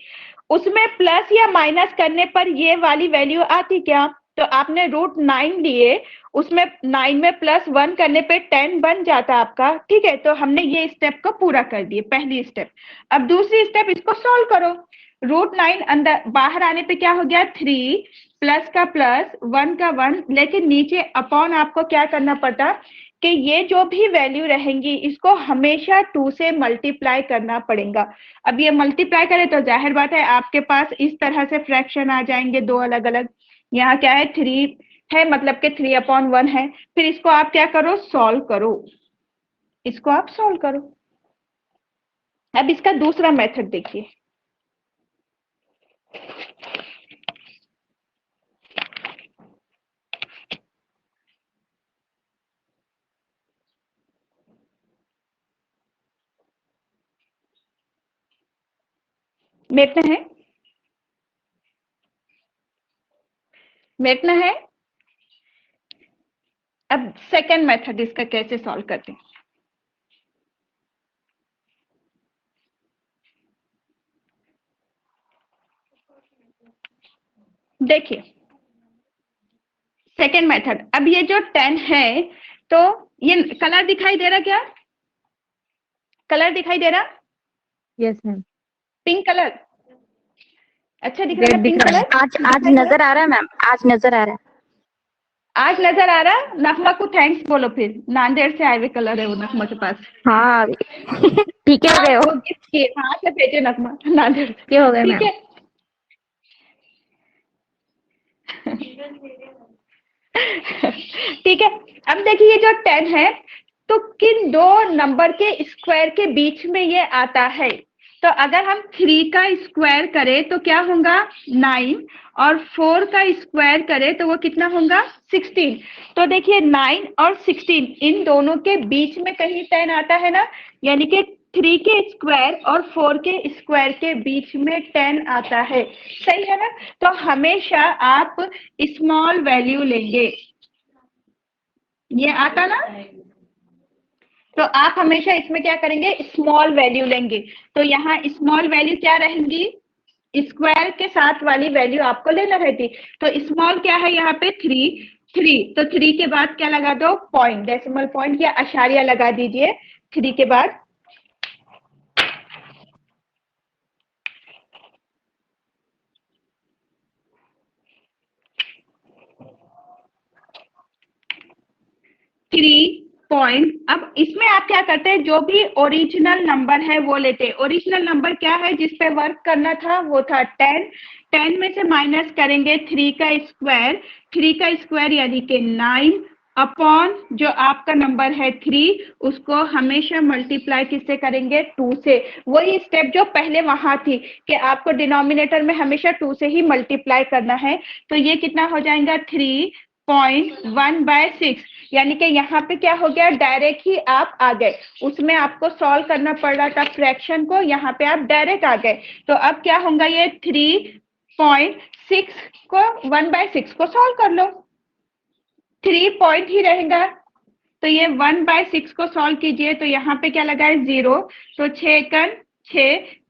उसमें प्लस या माइनस करने पर ये वाली वैल्यू आती क्या? तो आपने √9 लिए, उसमें 9 में +1 करने पे 10 बन जाता आपका, ठीक है। तो हमने ये स्टेप को पूरा कर दिए, पहली स्टेप। अब दूसरी स्टेप, इसको सॉल्व करो। √9 अंदर बाहर आने पे क्या हो गया? 3 प्लस का प्लस, 1 का 1, लेकिन नीचे अपॉन आपको क्या करना पड़ता कि ये जो भी वैल्यू रहेंगी इसको हमेशा 2 से मल्टीप्लाई करना पड़ेगा। अब ये मल्टीप्लाई करें तो जाहिर बात है आपके पास इस तरह से फ्रैक्शन आ जाएंगे, दो अलग अलग। यहाँ क्या है? 3 है, मतलब कि 3/1 है। फिर इसको आप क्या करो? सॉल्व करो, इसको आप सॉल्व करो। अब इसका दूसरा मेथड देखिए। मेटना है, मेटना है। अब सेकंड मेथड इसका कैसे सॉल्व करते हैं? देखिए सेकेंड मेथड, अब ये जो 10 है तो ये कलर दिखाई दे रहा, क्या कलर दिखाई दे रहा? Yes ma'am. पिंक कलर, अच्छा दिख रहा Red है दिख पिंक रहा है। कलर? आज नजर आ रहा है मैम, आज नजर आ रहा है। आज नजर आ रहा? नगमा को थैंक्स बोलो, फिर नांदेड़ से आए हुए कलर है वो नगमा के पास। हाँ ठीक है, हो गए हो। वो गिफ्ट किए, कहाँ से भेजे नगमा? नांदेड़ से। ये हो गए ठीक मैम। है ठीक है, अब देखिए ये जो 10 है तो किन दो नंबर के स्क्वायर के बीच में ये आता है? तो अगर हम 3 का स्क्वायर करें तो क्या होगा 9, और 4 का स्क्वायर करें तो वो कितना होगा 16। तो देखिए 9 और 16 इन दोनों के बीच में कहीं 10 आता है ना, यानी कि 3 के स्क्वायर और 4 के स्क्वायर के बीच में 10 आता है, सही है ना? तो हमेशा आप स्मॉल वैल्यू लेंगे, ये आता ना, तो आप हमेशा इसमें क्या करेंगे स्मॉल वैल्यू लेंगे। तो यहाँ स्मॉल वैल्यू क्या रहेंगी, स्क्वायर के साथ वाली वैल्यू आपको लेना रहती। तो स्मॉल क्या है यहाँ पे 3, तो 3 के बाद क्या लगा दो पॉइंट, डेसिमल पॉइंट या अशारिया लगा दीजिए 3 के बाद। पॉइंट। अब इसमें आप क्या करते हैं, जो भी ओरिजिनल नंबर है वो लेते हैं। ओरिजिनल नंबर क्या है जिस पे वर्क करना था, वो था 10। 10 में से माइनस करेंगे 3 का स्क्वायर, 3 का स्क्वायर यानी कि 9 अपॉन जो आपका नंबर है 3, उसको हमेशा मल्टीप्लाई किससे करेंगे 2 से। वही स्टेप जो पहले वहां थी कि आपको डिनोमिनेटर में हमेशा 2 से ही मल्टीप्लाई करना है। तो ये कितना हो जाएगा 3.1/6, यानी कि यहाँ पे क्या हो गया डायरेक्ट ही आप आ गए, उसमें आपको सॉल्व करना पड़ रहा था फ्रैक्शन को, यहाँ पे आप डायरेक्ट आ गए। तो अब क्या होगा ये 3.6 को 1/6 को सॉल्व कर लो, 3 पॉइंट ही रहेगा। तो ये 1/6 को सॉल्व कीजिए, तो यहाँ पे क्या लगा है 0, तो 6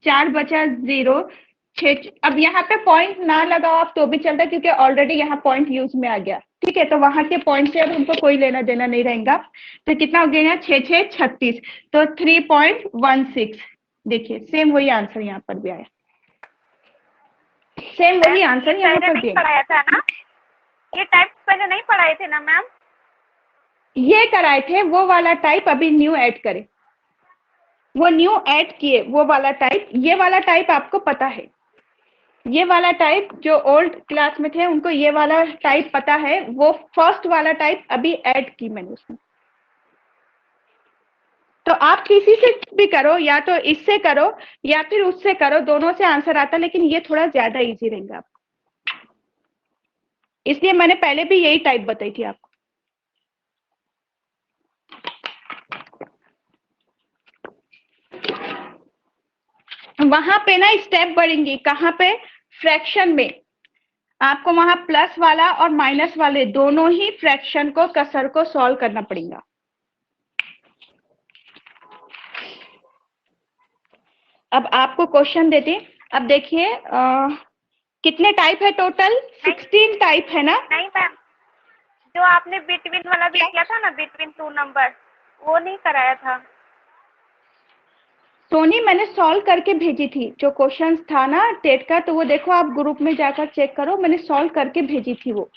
4 बचा 0, 6। अब यहाँ पे पॉइंट ना लगाओ आप तो भी चलता, क्योंकि ऑलरेडी यहाँ पॉइंट यूज में आ गया, ठीक है। तो वहां के पॉइंट से अब हमको कोई लेना देना नहीं रहेगा। तो कितना हो गया 6 6 36, तो 3.16। देखिए सेम वही आंसर यहाँ पर भी आया, सेम वही आंसर यहाँ पर भी आया। पढ़ाया था ना, ये टाइप पहले नहीं पढ़ाए थे ना मैम? ये कराए थे, वो वाला टाइप अभी न्यू ऐड करे, वो न्यू ऐड किए वो वाला टाइप। ये वाला टाइप आपको पता है, ये वाला टाइप जो ओल्ड क्लास में थे उनको ये वाला टाइप पता है, वो फर्स्ट वाला टाइप अभी ऐड की मैंने उसमें। तो आप किसी से भी करो, या तो इससे करो या फिर उससे करो, दोनों से आंसर आता, लेकिन ये थोड़ा ज्यादा इजी रहेगा आपको, इसलिए मैंने पहले भी यही टाइप बताई थी आपको। वहां पे ना स्टेप बढ़ेंगी, कहाँ पे, फ्रैक्शन में। आपको वहां प्लस वाला और माइनस वाले दोनों ही फ्रैक्शन को, कसर को सॉल्व करना पड़ेगा। अब आपको क्वेश्चन देते, अब देखिए कितने टाइप है टोटल, 16 टाइप है ना? नहीं मैम, जो आपने बिटवीन वाला भी किया था ना, बिटवीन 2 नंबर, वो नहीं कराया था। सोनी मैंने सॉल्व करके भेजी थी, जो क्वेश्चन था ना टेट का, तो वो देखो आप ग्रुप में जाकर चेक करो, मैंने सॉल्व करके भेजी थी। वो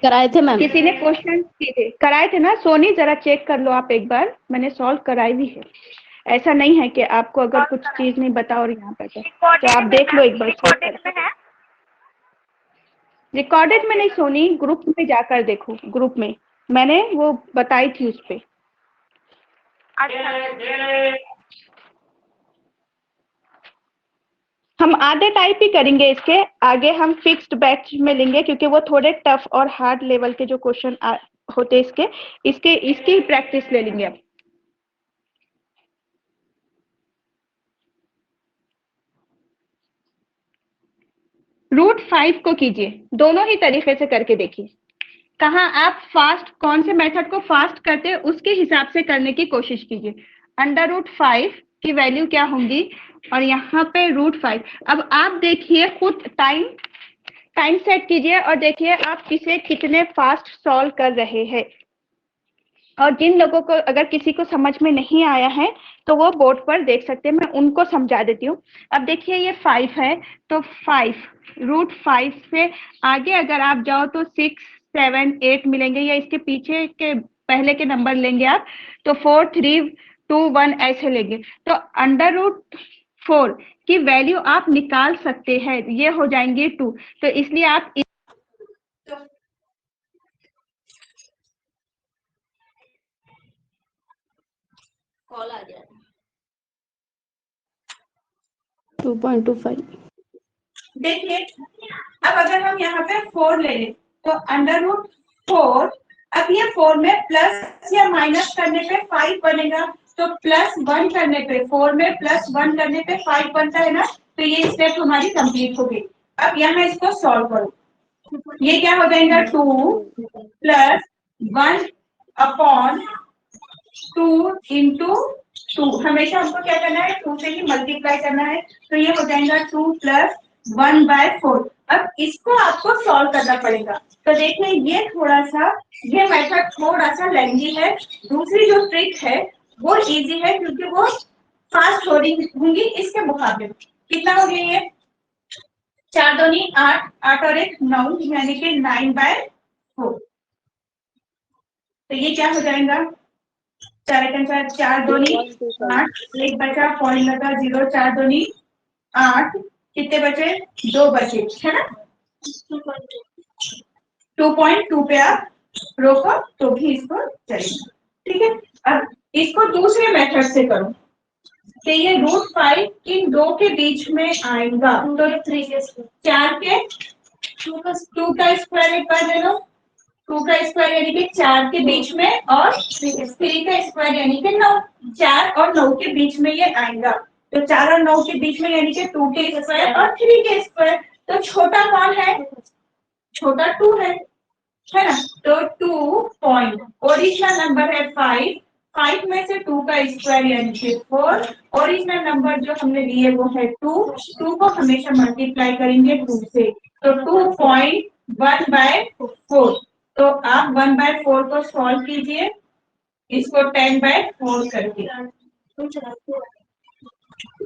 कराए थे मैम। किसी ने क्वेश्चन कराए थे ना सोनी, जरा चेक कर लो आप एक बार, मैंने सॉल्व कराई भी है। ऐसा नहीं है कि आपको अगर कुछ चीज नहीं बता और यहाँ पे तो आप देख लो एक बार चेक कर। रिकॉर्डेड में नहीं सोनी, ग्रुप में जाकर देखो, ग्रुप में मैंने वो बताई थी उस पे। हम आधे टाइप ही करेंगे, इसके आगे हम फिक्स्ड बैच में लेंगे, क्योंकि वो थोड़े टफ और हार्ड लेवल के जो क्वेश्चन होते इसके इसकी प्रैक्टिस ले लेंगे अब। √5 को कीजिए, दोनों ही तरीके से करके देखिए, कहाँ आप फास्ट, कौन से मेथड को फास्ट करते हैं उसके हिसाब से करने की कोशिश कीजिए। √5 की वैल्यू क्या होंगी, और यहाँ पे √5। अब आप देखिए खुद टाइम सेट कीजिए और देखिए आप इसे कितने फास्ट सॉल्व कर रहे हैं। और जिन लोगों को अगर किसी को समझ में नहीं आया है तो वो बोर्ड पर देख सकते हैं, मैं उनको समझा देती हूँ। अब देखिए ये 5 है, तो 5 से आगे अगर आप जाओ तो 6, 7, 8 मिलेंगे, या इसके पीछे के पहले के नंबर लेंगे आप तो 4, 3, 2, 1 ऐसे लेंगे। तो √4 की वैल्यू आप निकाल सकते हैं, ये हो जाएंगे 2। तो इसलिए आप कॉल आ गया। 2.25। देखिए अब अगर हम यहाँ पे 4 ले लें तो √4, अब ये 4 में प्लस या माइनस करने पे 5 बनेगा, तो +1 करने पे 4 में +1 करने पे 5 बनता है ना, तो ये स्टेप हमारी कंप्लीट हो गई। अब यहाँ इसको सॉल्व करो, ये क्या हो जाएगा 2 + 1 अपॉन 2 इंटू 2, हमेशा हमको क्या करना है 2 से ही मल्टीप्लाई करना है, तो ये हो जाएगा 2 + 1/4। अब इसको आपको सॉल्व करना पड़ेगा। तो देखिए ये थोड़ा सा, ये मेथड थोड़ा सा लेंथी है, दूसरी जो ट्रिक है वो इजी है क्योंकि वो फास्ट होंगी इसके मुकाबले। कितना हो गया ये 4 दूनी 8, 8 और 1 9, यानी कि 9/4। तो ये क्या हो जाएगा 4 एकम 4, 4 दूनी 8, 1 बचा, पॉइंट लगा 0, 4 दूनी 8, कितने बचे 2 बचे, है ना। 2.2 पे आप रोको तो भी इसको चलेगा, ठीक है। अब इसको दूसरे मेथड से करो कि ये √5 इन दो के बीच में आएगा, तो 4 के 2 का स्क्वायर एक बार ले लो, 2 का स्क्वायर यानी कि 4 के बीच में, और 3 का स्क्वायर यानी कि 9, 4 और 9 के बीच में ये आएगा। तो 4 और 9 के बीच में यानी कि 2 के स्क्वायर और 3 के स्क्वायर। तो छोटा कौन है, छोटा 2 है ना। तो 2 पॉइंट, ओरिजिनल नंबर है 5, 5 में से 2 का स्क्वायर यानी कि 4, ओरिजिनल नंबर जो हमने लिए वो है 2, 2 को हमेशा मल्टीप्लाई करेंगे 2 से, तो 2.1/4। तो आप 1/4 को सॉल्व कीजिए, इसको 10/4 करके,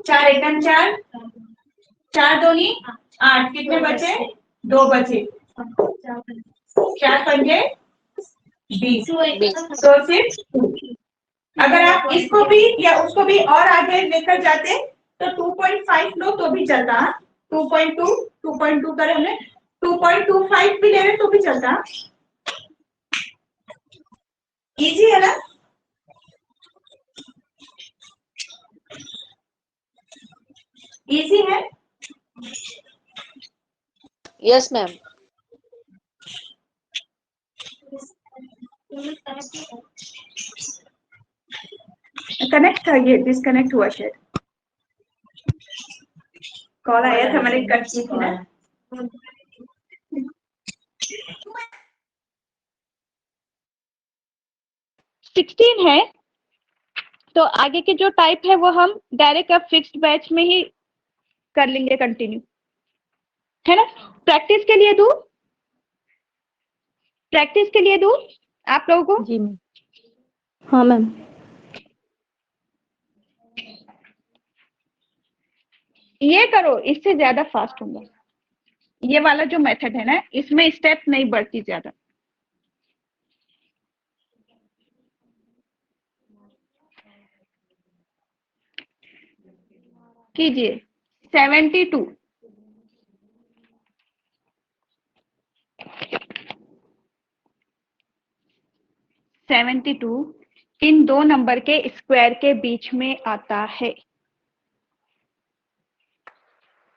4 एकम 4, 4 दूनी 8, कितने बचे 2 बचे, 4 पंजे 20, तो सिर्फ अगर आप इसको भी या उसको भी और आगे लेकर जाते तो 2.5 लो तो भी चलता, 2.2 कर हमने 2.25 भी ले रहे तो भी चलता। इजी है ना, इजी है। Yes, ma'am. कनेक्ट करिए, डिस्कनेक्ट हुआ शायद, कॉल आया था मैंने कट की थी ना। 16 है, तो आगे के जो टाइप है वो हम डायरेक्ट अब फिक्स्ड बैच में ही कर लेंगे कंटिन्यू, है ना। प्रैक्टिस के लिए दूं, प्रैक्टिस के लिए दूं आप लोगों को। जी मैम। हाँ मैम। ये करो, इससे ज्यादा फास्ट होगा। ये वाला जो मेथड है ना, इसमें स्टेप नहीं बढ़ती ज्यादा। कीजिए 72, 72 इन दो नंबर के स्क्वायर के बीच में आता है।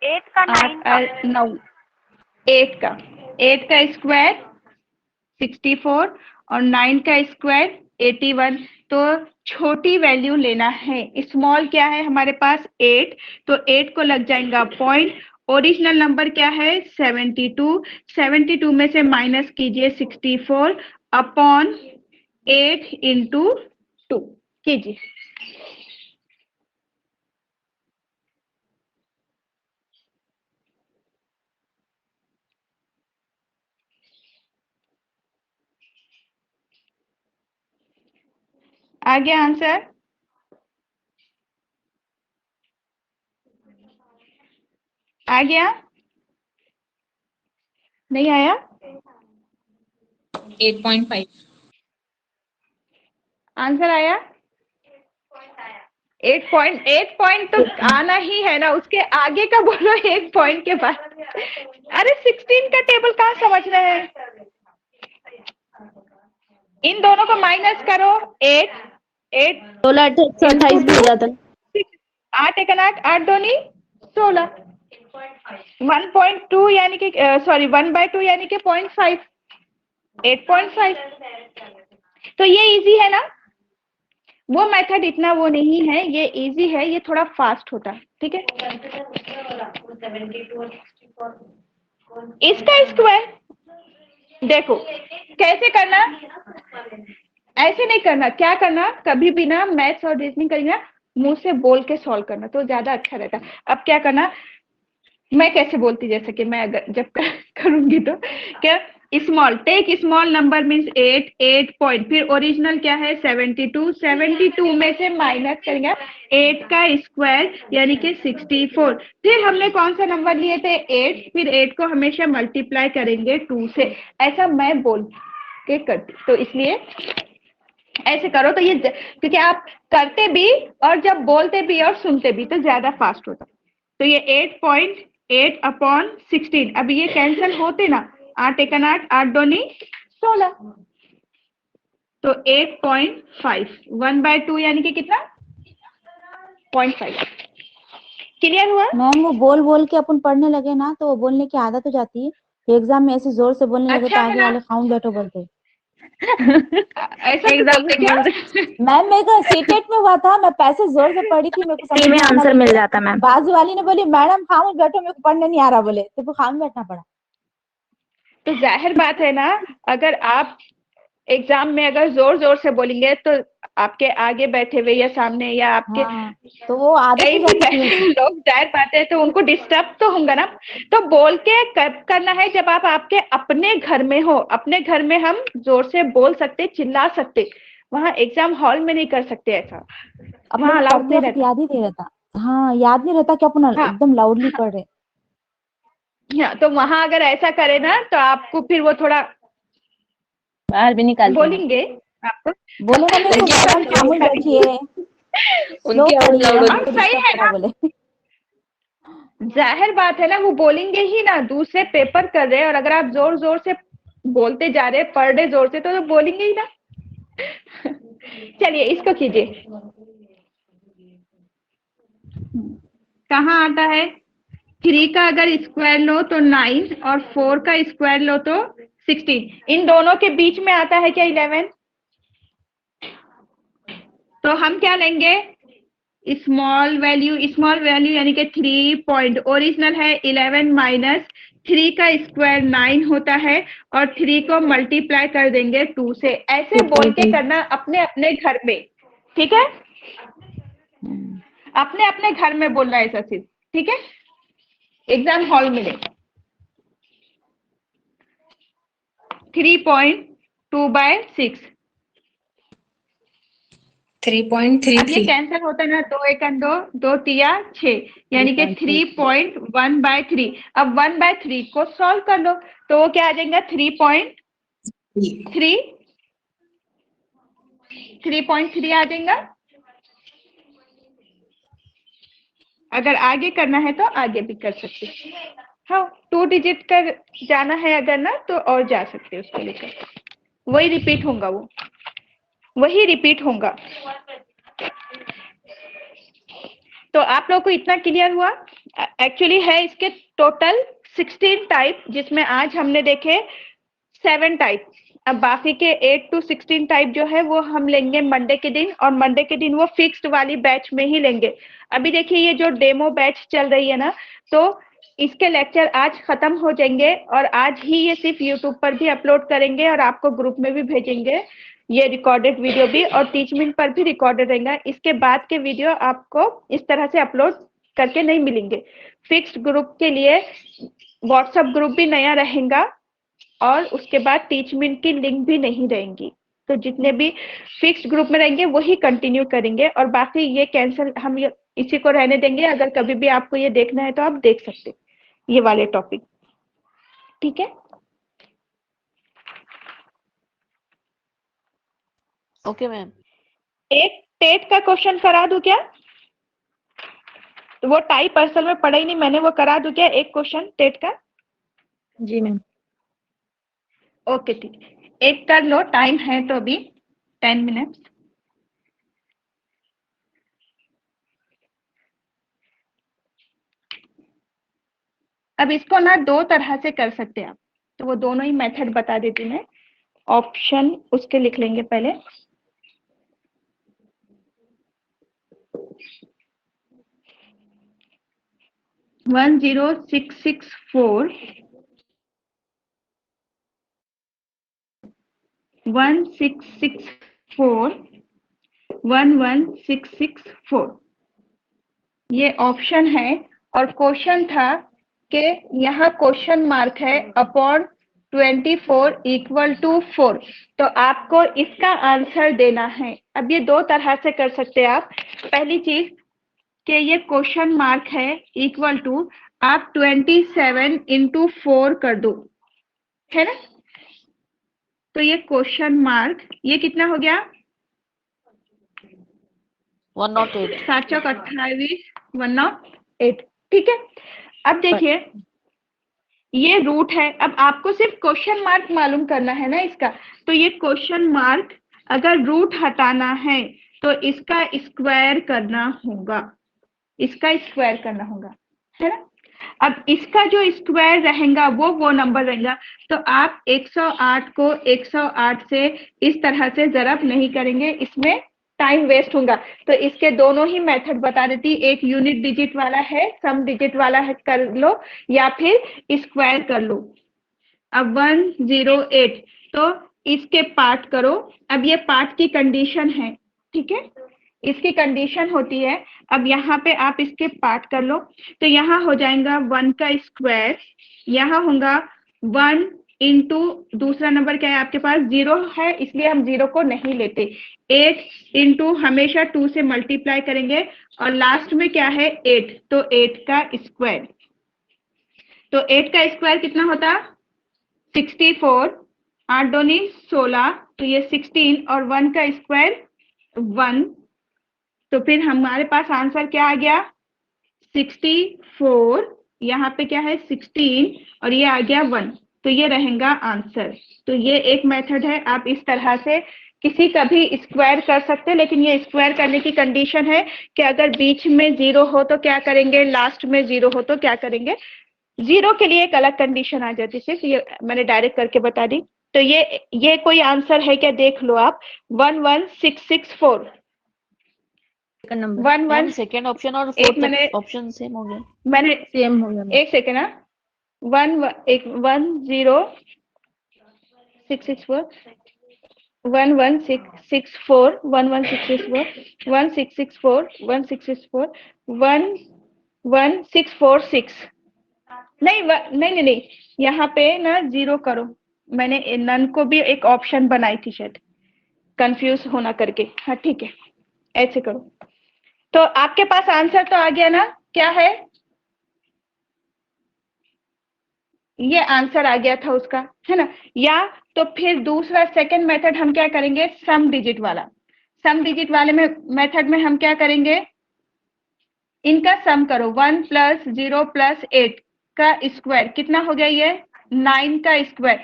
8 का 9 का 9, 8 का स्क्वायर 64 और 9 का स्क्वायर 81। तो छोटी वैल्यू लेना है, स्मॉल क्या है हमारे पास 8, तो 8 को लग जाएगा पॉइंट। ओरिजिनल नंबर क्या है 72, 72 में से माइनस कीजिए 64 अपॉन 8 इंटू 2 कीजिए। आ गया आंसर? आ गया? नहीं आया? 8.5 आंसर आया? 8 पॉइंट तो आना ही है ना, उसके आगे का बोलो 1 पॉइंट के बाद। अरे 16 का टेबल कहाँ समझ रहे हैं? इन दोनों को माइनस करो। 8 16 8 128 भी हो जाता है। 8 एक 8, 8 दूनी 16। 1.2 यानी कि सॉरी 1/2 यानी कि 0.5, 8.5। तो ये इजी है ना, वो मेथड इतना वो नहीं है, ये इजी है, ये थोड़ा फास्ट होता है। ठीक है, इसका स्क्वायर देखो कैसे करना, ऐसे नहीं करना। क्या करना, कभी भी ना मैथ्स और रीजनिंग करेंगे ना, मुंह से बोल के सॉल्व करना तो ज्यादा अच्छा रहता। अब क्या करना, मैं कैसे बोलती, जैसे कि मैं अगर जब करूंगी तो क्या, small take small number means 8 point, फिर ओरिजिनल क्या है 72 में से माइनस करेंगे 8 का स्क्वायर यानी कि 64। फिर हमने कौन सा नंबर लिए थे 8, फिर 8 को हमेशा मल्टीप्लाई करेंगे 2 से। ऐसा मैं बोल के करती, तो इसलिए ऐसे करो तो ये, क्योंकि आप करते भी और जब बोलते भी और सुनते भी तो ज्यादा फास्ट होता। तो ये 8.8/16, अब ये कैंसिल होते ना, 8 एक 8, 8 दूनी 16, तो 8.5, 1/2 यानी कि कितना 0.5। क्लियर हुआ? मैम वो बोल बोल के अपन पढ़ने लगे ना तो वो बोलने की आदत हो जाती है। एग्जाम में ऐसे जोर से बोलने लगे अच्छा तो है आगे ना? वाले खाऊं बैठो बोलते हैं। ऐसा भी बोलते क्या? मैम मेरे को सीटेट में हुआ था, मैं पैसे जोर से पढ़ी थी, मेरे को समझ में में आना आंसर मिल लेके जाता मैम। बाजू वाली ने बोली मैडम खामोश बैठो मेरे को पढ़ने नहीं आ रहा, बोले तो खामोश बैठना पड़ा। तो जाहिर बात है ना, अगर आप एग्जाम में अगर जोर जोर से बोलेंगे तो आपके आगे बैठे हुए या सामने या आपके हाँ, तो वो आदत कई हो भी जाती है वैसे। लोग जाहिर बात है तो उनको डिस्टर्ब तो होगा ना। तो बोल के कब करना है, जब आप आपके अपने घर में हो। अपने घर में हम जोर से बोल सकते, चिल्ला सकते, वहां एग्जाम हॉल में नहीं कर सकते ऐसा, अपने वहां को अलाउड पढ़ते नहीं वक्त रहता। याद ही नहीं रहता। हाँ, याद नहीं रहता कि अपन हाँ एकदम लाउडली पढ़ रहे। हाँ, तो वहां अगर ऐसा करे ना तो आपको फिर वो थोड़ा बाहर भी निकालते हैं। बोलेंगे आपको। बोलेगा मेरे को मैडम खामोश बैठिए, स्लो उनकी आवाज पढ़िए, लाउड हाँ हमको होती है। सही डिस्टर्ब है करा ना, बोले। जाहिर बात है ना, वो बोलेंगे ही ना, दूसरे पेपर कर रहे हैं और अगर आप जोर जोर से बोलते जा रहे हैं, पढ़ रहे जोर से, तो बोलेंगे ही ना। चलिए इसको कीजिए, कहाँ आता है? 3 का अगर स्क्वायर लो तो 9 और 4 का स्क्वायर लो तो 16। इन दोनों के बीच में आता है क्या 11? तो हम क्या लेंगे, स्मॉल वैल्यू यानी कि 3 पॉइंट, ओरिजिनल है 11 माइनस 3 का स्क्वायर 9 होता है और 3 को मल्टीप्लाई कर देंगे 2 से। ऐसे बोल के करना अपने अपने घर में, ठीक है? अपने अपने घर में बोलना ऐसा सिर्फ, ठीक है? एग्जाम हॉल में नहीं। 3.2/6। अब ये 3.33 कैंसिल होता है ना, 2 एक 2, 2 तिया 6, यानी कि 3.1/3। अब 1/3 को सॉल्व कर लो तो वो क्या आ जाएगा 3.3 आ जाएगा। अगर आगे करना है तो आगे भी कर सकते हैं। हाँ, 2 डिजिट कर जाना है अगर ना तो और जा सकते हैं, उसको लेकर वही रिपीट होगा, वही रिपीट होगा। तो आप लोग को इतना क्लियर हुआ? एक्चुअली है इसके टोटल 16 टाइप, जिसमें आज हमने देखे 7 टाइप। अब बाकी के 8 to 16 टाइप जो है वो हम लेंगे मंडे के दिन, और मंडे के दिन वो फिक्स्ड वाली बैच में ही लेंगे। अभी देखिए ये जो डेमो बैच चल रही है ना, तो इसके लेक्चर आज खत्म हो जाएंगे और आज ही ये सिर्फ यूट्यूब पर भी अपलोड करेंगे और आपको ग्रुप में भी भेजेंगे ये रिकॉर्डेड वीडियो भी, और टीचमिंट पर भी रिकॉर्डेड रहेगा। इसके बाद के वीडियो आपको इस तरह से अपलोड करके नहीं मिलेंगे। फिक्स्ड ग्रुप के लिए व्हाट्सएप ग्रुप भी नया रहेगा और उसके बाद टीचमिंट की लिंक भी नहीं रहेंगी। तो जितने भी फिक्स्ड ग्रुप में रहेंगे वही कंटिन्यू करेंगे, और बाकी ये कैंसिल हम इसी को रहने देंगे। अगर कभी भी आपको ये देखना है तो आप देख सकते हैं ये वाले टॉपिक, ठीक है। Okay ma'am. एक टेट का क्वेश्चन करा दूं क्या? तो वो टाइप असल में पढ़ा ही नहीं मैंने, वो करा दूं क्या एक क्वेश्चन टेट का? जी मैम। ओके ठीक है, एक कर लो, टाइम है तो अभी 10 मिनट। अब इसको ना दो तरह से कर सकते हैं आप, तो वो दोनों ही मेथड बता देती हूँ मैं। ऑप्शन उसके लिख लेंगे पहले। वन 10664 1664 11664 ये ऑप्शन है। और क्वेश्चन था कि यहाँ क्वेश्चन मार्क है अपॉन 24 इक्वल टू 4, तो आपको इसका आंसर देना है। अब ये दो तरह से कर सकते हैं आप। पहली चीज कि ये क्वेश्चन मार्क है इक्वल टू, आप 27 इंटू 4 कर दो, है ना। तो ये क्वेश्चन मार्क ये कितना हो गया? 108। 7 चौक 28 108, ठीक है। अब देखिए ये रूट है, अब आपको सिर्फ क्वेश्चन मार्क मालूम करना है ना इसका। तो ये क्वेश्चन मार्क अगर रूट हटाना है तो इसका स्क्वायर करना होगा, इसका स्क्वायर करना होगा, है ना। अब इसका जो स्क्वायर रहेगा वो नंबर रहेगा। तो आप 108 को 108 से इस तरह से ज़रब नहीं करेंगे, इसमें टाइम वेस्ट होगा। तो इसके दोनों ही मेथड बता देती, एक यूनिट डिजिट वाला है, सम डिजिट वाला है, कर लो, या फिर स्क्वायर कर लो। अब 108 तो इसके पार्ट करो। अब ये पार्ट की कंडीशन है, ठीक है, इसकी कंडीशन होती है। अब यहाँ पे आप इसके पार्ट कर लो, तो यहाँ हो जाएगा 1 का स्क्वायर, यहाँ होगा 1 इंटू दूसरा नंबर क्या है आपके पास 0 है, इसलिए हम 0 को नहीं लेते। 8 इंटू हमेशा 2 से मल्टीप्लाई करेंगे, और लास्ट में क्या है 8, तो 8 का स्क्वायर। तो 8 का स्क्वायर कितना होता? 64, 8 दूनी 16, तो ये 16, और 1 का स्क्वायर 1, तो फिर हमारे पास आंसर क्या आ गया 64, यहाँ पे क्या है 16, और ये आ गया 1, तो ये रहेगा आंसर। तो ये एक मेथड है, आप इस तरह से किसी का भी स्क्वायर कर सकते हैं, लेकिन ये स्क्वायर करने की कंडीशन है कि अगर बीच में 0 हो तो क्या करेंगे, लास्ट में 0 हो तो क्या करेंगे। 0 के लिए एक अलग कंडीशन आ जाती है, सिर्फ ये मैंने डायरेक्ट करके बता दी। तो ये कोई आंसर है क्या, देख लो आप। 11664 मैम सेकंड ऑप्शन और फोर्थ ऑप्शन सेम हो गया। मैंने सेम हो गया। एक सेकेंड ना, 11664 11664 11664 11664 11646 नहीं, यहाँ पे ना 0 करो। मैंने नन को भी एक ऑप्शन बनाई थी शायद, कंफ्यूज होना करके। हाँ ठीक है, ऐसे करो। तो आपके पास आंसर तो आ गया ना, क्या है ये आंसर आ गया था उसका, है ना। या तो फिर दूसरा सेकंड मेथड हम क्या करेंगे, सम डिजिट वाला। सम डिजिट वाले में मेथड में हम क्या करेंगे, इनका सम करो। 1 + 0 + 8 का स्क्वायर कितना हो गया, ये 9 का स्क्वायर।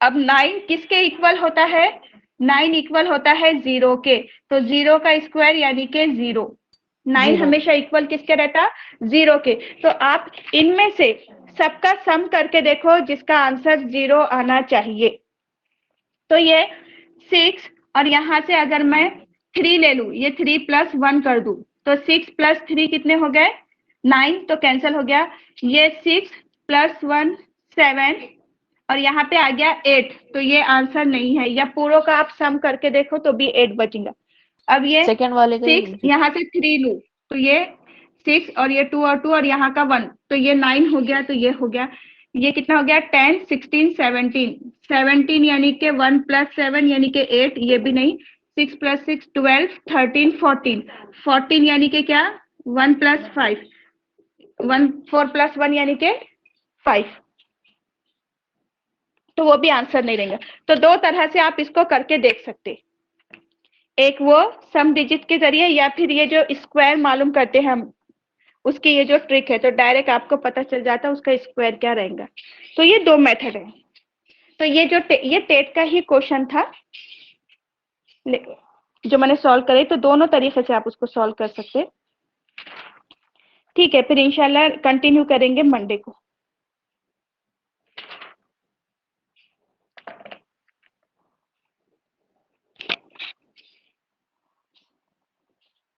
अब 9 किसके इक्वल होता है, 9 इक्वल होता है 0 के, तो 0 का स्क्वायर यानी के 0। 9 हमेशा इक्वल किसके रहता, 0 के। तो आप इनमें से सबका सम करके देखो जिसका आंसर 0 आना चाहिए। तो ये 6, और यहाँ से अगर मैं 3 ले लूं, ये 3 + 1 कर दूं, तो 6 + 3 कितने हो गए 9, तो कैंसिल हो गया। ये 6 + 1 7, और यहाँ पे आ गया 8, तो ये आंसर नहीं है। या पूरों का आप सम करके देखो तो भी 8 बचेगा। अब ये सेकंड वाले 6, यहाँ से 3 लूं, तो ये 6, और ये 2 और 2, और यहाँ का 1, तो ये 9 हो गया, तो ये हो गया। ये कितना हो गया 10 16 17, 17 यानी कि 1 + 7 यानी कि 8, ये भी नहीं। 6 + 6 12, 13 14, 14 यानी कि क्या 1 + 5, 4 + 1 यानी कि 5, तो वो भी आंसर नहीं रहेगा। तो दो तरह से आप इसको करके देख सकते, एक वो सम डिजिट के जरिए या फिर ये जो स्क्वायर मालूम करते हैं हम, उसकी ये जो ट्रिक है, तो डायरेक्ट आपको पता चल जाता है उसका स्क्वायर क्या रहेगा। तो ये दो मेथड है। तो ये जो ये टेट का ही क्वेश्चन था जो मैंने सॉल्व करे, तो दोनों तरीके से आप उसको सॉल्व कर सकते हैं। ठीक है, फिर इंशाल्लाह कंटिन्यू करेंगे मंडे को।